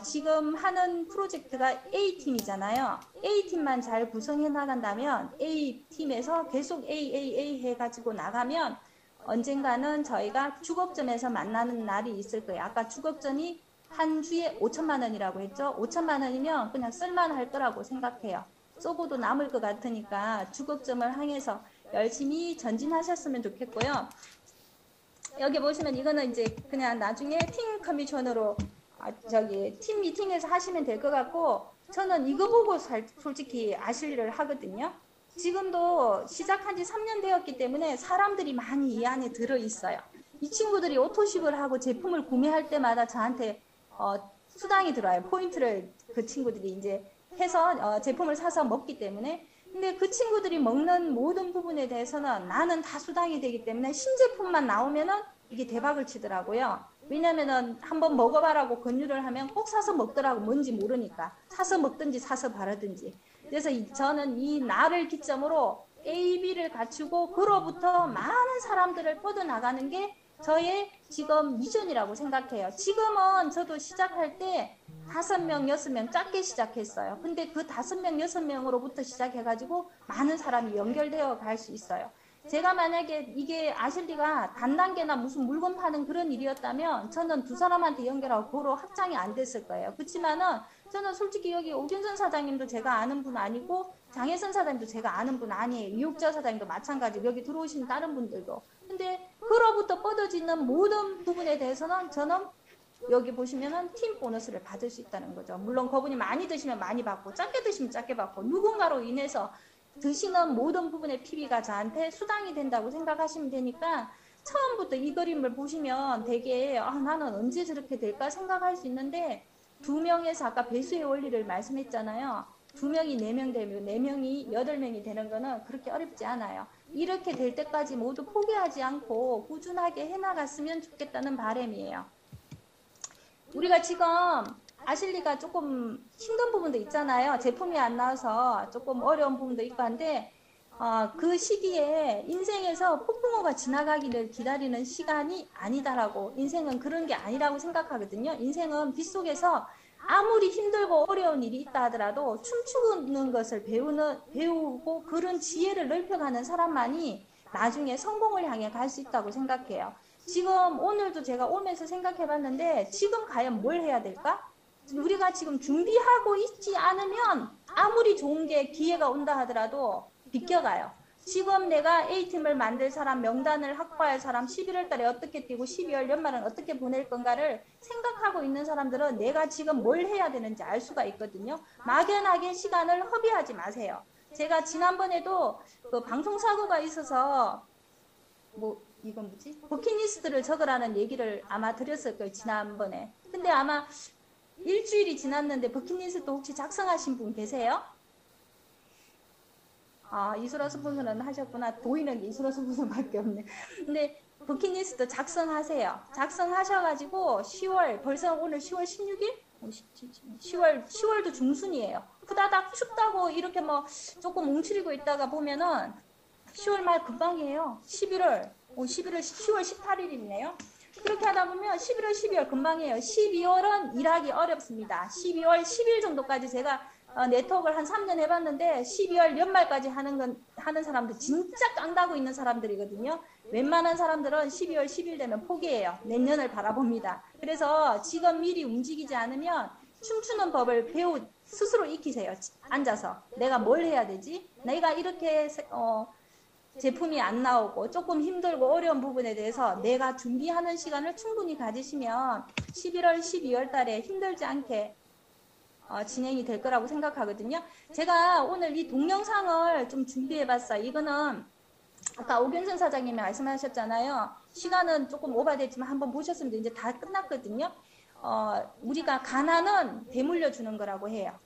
지금 하는 프로젝트가 A팀이잖아요. A팀만 잘 구성해 나간다면 A팀에서 계속 A 해가지고 나가면 언젠가는 저희가 주겁점에서 만나는 날이 있을 거예요. 아까 주겁점이 한 주에 5천만 원이라고 했죠. 5천만 원이면 그냥 쓸만할 거라고 생각해요. 쏘고도 남을 것 같으니까 주겁점을 향해서 열심히 전진하셨으면 좋겠고요. 여기 보시면 이거는 이제 그냥 나중에 팀 커미션으로 팀 미팅에서 하시면 될 것 같고 저는 이거 보고 솔직히 아실리를 하거든요. 지금도 시작한 지 3년 되었기 때문에 사람들이 많이 이 안에 들어있어요. 이 친구들이 오토십을 하고 제품을 구매할 때마다 저한테 수당이 들어와요. 포인트를 그 친구들이 이제 해서 제품을 사서 먹기 때문에. 근데 그 친구들이 먹는 모든 부분에 대해서는 나는 다 수당이 되기 때문에 신제품만 나오면은 이게 대박을 치더라고요. 왜냐면은 한번 먹어봐라고 권유를 하면 꼭 사서 먹더라고. 뭔지 모르니까. 사서 먹든지 사서 바르든지. 그래서 저는 이 나를 기점으로 A, B를 갖추고 그로부터 많은 사람들을 뻗어나가는 게 저의 지금 미션이라고 생각해요. 지금은 저도 시작할 때 5명, 6명 작게 시작했어요. 근데 그 5명, 6명으로부터 시작해가지고 많은 사람이 연결되어 갈 수 있어요. 제가 만약에 이게 아실리가 단단계나 무슨 물건 파는 그런 일이었다면 저는 두 사람한테 연결하고 고로 확장이 안 됐을 거예요. 그렇지만은 저는 솔직히 여기 오균선 사장님도 제가 아는 분 아니고 장혜선 사장님도 제가 아는 분 아니에요. 이옥자 사장님도 마찬가지고 여기 들어오신 다른 분들도. 근데 그로부터 뻗어지는 모든 부분에 대해서는 저는 여기 보시면은 팀 보너스를 받을 수 있다는 거죠. 물론 그분이 많이 드시면 많이 받고 작게 드시면 작게 받고 누군가로 인해서 드시는 모든 부분의 PB가 저한테 수당이 된다고 생각하시면 되니까 처음부터 이 그림을 보시면 되게 나는 언제 저렇게 될까 생각할 수 있는데 2명에서 아까 배수의 원리를 말씀했잖아요. 2명이 4명 되면 4명이 8명이 되는 거는 그렇게 어렵지 않아요. 이렇게 될 때까지 모두 포기하지 않고 꾸준하게 해나갔으면 좋겠다는 바람이에요. 우리가 지금 아실리가 조금 힘든 부분도 있잖아요. 제품이 안 나와서 조금 어려운 부분도 있고 한데 그 시기에 인생에서 폭풍우가 지나가기를 기다리는 시간이 아니다라고 인생은 그런 게 아니라고 생각하거든요. 인생은 빗속에서 아무리 힘들고 어려운 일이 있다 하더라도 춤추는 것을 배우고 그런 지혜를 넓혀가는 사람만이 나중에 성공을 향해 갈 수 있다고 생각해요. 지금 오늘도 제가 오면서 생각해 봤는데 지금 과연 뭘 해야 될까? 우리가 지금 준비하고 있지 않으면 아무리 좋은 게 기회가 온다 하더라도 비껴가요. 지금 내가 A팀을 만들 사람, 명단을 확보할 사람, 11월 달에 어떻게 뛰고 12월 연말은 어떻게 보낼 건가를 생각하고 있는 사람들은 내가 지금 뭘 해야 되는지 알 수가 있거든요. 막연하게 시간을 허비하지 마세요. 제가 지난번에도 그 방송사고가 있어서 이건 뭐지? 버킷리스트를 적으라는 얘기를 아마 드렸을 거예요. 지난번에. 근데 아마 일주일이 지났는데 버킷리스트 혹시 작성하신 분 계세요? 이소라 스폰서는 하셨구나. 보이는 게 이소라 스폰서밖에 없네. 근데 버킷리스트 작성하세요. 작성하셔가지고 10월, 벌써 오늘 10월 16일? 10월도 중순이에요. 후다닥 춥다고 이렇게 조금 뭉치리고 있다가 보면은 10월 말 금방이에요. 10월 18일이네요. 그렇게 하다 보면 11월, 12월 금방이에요. 12월은 일하기 어렵습니다. 12월 10일 정도까지 제가 네트워크를 한 3년 해봤는데 12월 연말까지 하는 사람들 진짜 깡다고 있는 사람들이거든요. 웬만한 사람들은 12월 10일 되면 포기해요. 내년을 바라봅니다. 그래서 지금 미리 움직이지 않으면 춤추는 법을 스스로 익히세요. 앉아서 내가 뭘 해야 되지? 내가 이렇게 제품이 안 나오고 조금 힘들고 어려운 부분에 대해서 내가 준비하는 시간을 충분히 가지시면 11월, 12월 달에 힘들지 않게 진행이 될 거라고 생각하거든요. 제가 오늘 이 동영상을 좀 준비해 봤어요. 이거는 아까 오균선 사장님이 말씀하셨잖아요. 시간은 조금 오바됐지만 한번 보셨으면 이제 다 끝났거든요. 우리가 가난은 대물려 주는 거라고 해요.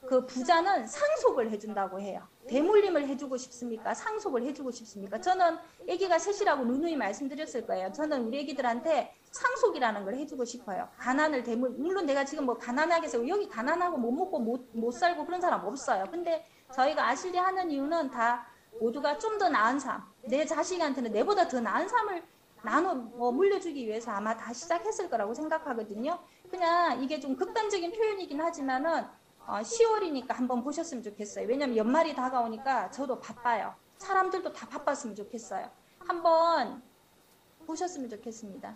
그 부자는 상속을 해준다고 해요. 대물림을 해주고 싶습니까? 상속을 해주고 싶습니까? 저는 아기가 셋이라고 누누이 말씀드렸을 거예요. 저는 우리 아기들한테 상속이라는 걸 해주고 싶어요. 가난을 물론 내가 지금 뭐 가난하게 해서 여기 가난하고 못 먹고 못 살고 그런 사람 없어요. 근데 저희가 아실리 하는 이유는 다 모두가 좀 더 나은 삶, 내 자식한테는 내보다 더 나은 삶을 나눠 물려주기 위해서 아마 다 시작했을 거라고 생각하거든요. 그냥 이게 좀 극단적인 표현이긴 하지만은 10월이니까 한번 보셨으면 좋겠어요. 왜냐면 연말이 다가오니까 저도 바빠요. 사람들도 다 바빴으면 좋겠어요. 한번 보셨으면 좋겠습니다.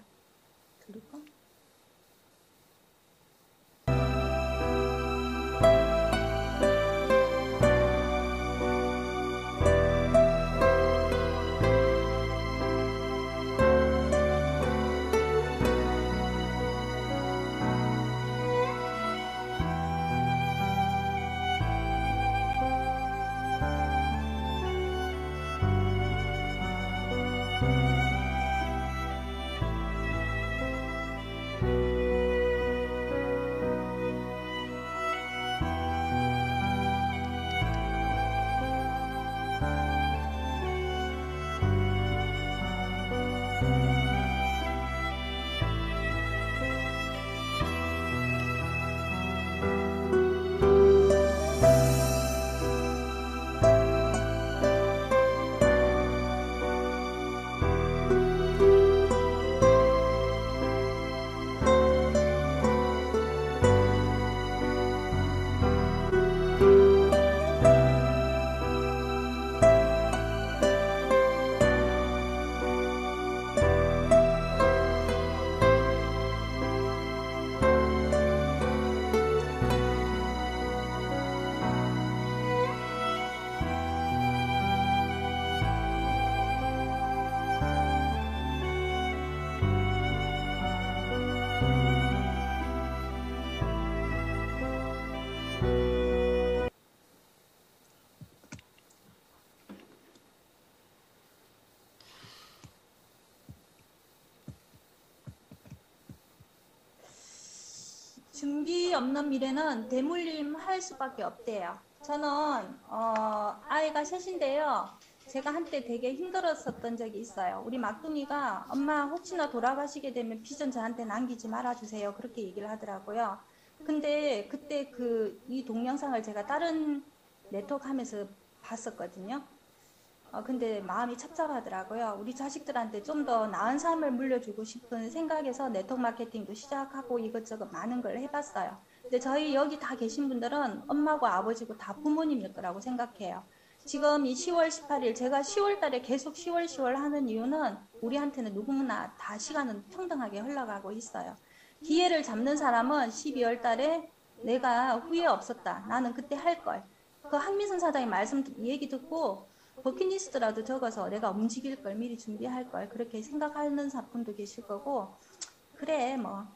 들을까? 준비 없는 미래는 대물림 할 수밖에 없대요. 저는 아이가 셋인데요. 제가 한때 되게 힘들었었던 적이 있어요. 우리 막둥이가 엄마 혹시나 돌아가시게 되면 빚은 저한테 남기지 말아주세요. 그렇게 얘기를 하더라고요. 근데 그때 이 동영상을 제가 다른 네트워크 하면서 봤었거든요. 근데 마음이 착잡하더라고요. 우리 자식들한테 좀 더 나은 삶을 물려주고 싶은 생각에서 네트워크 마케팅도 시작하고 이것저것 많은 걸 해봤어요. 근데 저희 여기 다 계신 분들은 엄마고 아버지고 다 부모님일 거라고 생각해요. 지금 이 10월 18일 제가 10월 달에 계속 10월 하는 이유는 우리한테는 누구나 다 시간은 평등하게 흘러가고 있어요. 기회를 잡는 사람은 12월 달에 내가 후회 없었다. 나는 그때 할 걸. 그 황민선 사장님 얘기 듣고 버킷리스트라도 적어서 내가 움직일 걸 미리 준비할 걸 그렇게 생각하는 분도 계실 거고 그래 뭐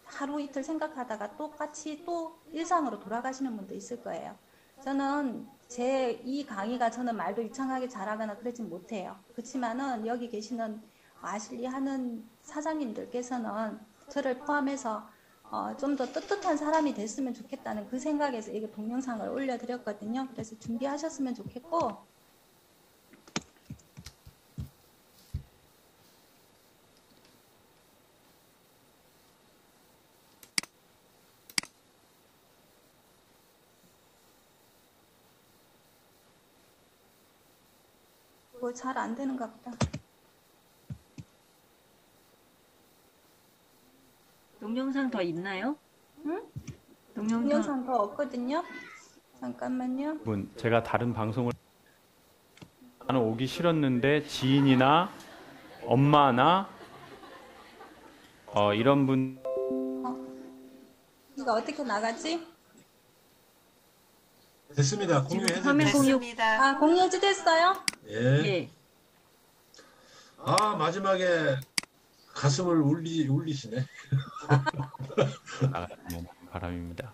하루 이틀 생각하다가 똑같이 또 일상으로 돌아가시는 분도 있을 거예요. 저는 제 이 강의가 저는 말도 유창하게 잘하거나 그러진 못해요. 그렇지만은 여기 계시는 아실리 하는 사장님들께서는 저를 포함해서 좀 더 떳떳한 사람이 됐으면 좋겠다는 그 생각에서 이거 동영상을 올려드렸거든요. 그래서 준비하셨으면 좋겠고 뭐 잘 안 되는가 보다. 동영상 더 있나요? 응? 동영상 동영상 더 없거든요. 잠깐만요. 제가 다른 방송을 나는 오기 싫었는데 지인이나 엄마나 이런 분 이거 어떻게 나가지? 됐습니다. 지금 공유해도 화면 공유. 됐습니다. 아, 공유 해제됐어요? 예. 예. 아, 마지막에 가슴을 울리시네. 나갔으면 바람입니다.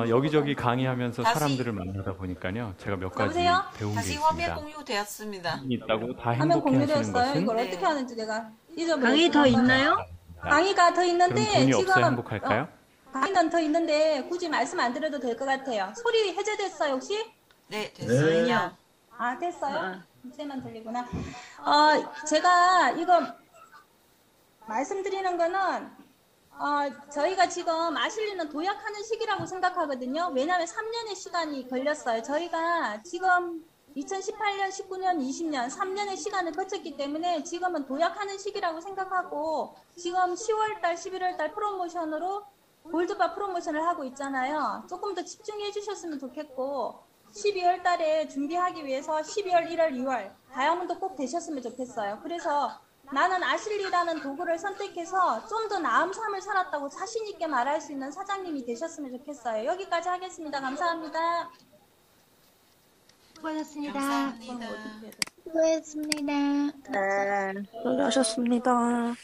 여기저기 강의하면서 다시. 사람들을 만나다 보니까요. 제가 몇 가지 여보세요? 배운 게 다시 화면 있습니다. 공유되었습니다. 있다고 다 화면 행복해 하시는 공유되었어요? 것은 이걸 네. 어떻게 하는지 내가 잊어버렸어요. 강의 더 있나요? 강의가 더 있는데 그럼 돈이 지금 없어 행복할까요? 강의는 더 있는데 굳이 말씀 안 드려도 될 것 같아요. 소리 해제됐어요 혹시? 네, 됐어요. 네. 아 됐어요? 아. 이제만 들리구나. 제가 이거 말씀드리는 거는 저희가 지금 아실리는 도약하는 시기라고 생각하거든요. 왜냐하면 3년의 시간이 걸렸어요. 저희가 지금 2018년, 19년, 20년 3년의 시간을 거쳤기 때문에 지금은 도약하는 시기라고 생각하고 지금 10월달, 11월달 프로모션으로 골드바 프로모션을 하고 있잖아요. 조금 더 집중해 주셨으면 좋겠고 12월 달에 준비하기 위해서 12월, 1월, 2월 다이아몬드 꼭 되셨으면 좋겠어요. 그래서 나는 아실리라는 도구를 선택해서 좀 더 나은 삶을 살았다고 자신 있게 말할 수 있는 사장님이 되셨으면 좋겠어요. 여기까지 하겠습니다. 감사합니다. 수고하셨습니다. 감사합니다. 수고했습니다. 네, 수고하셨습니다.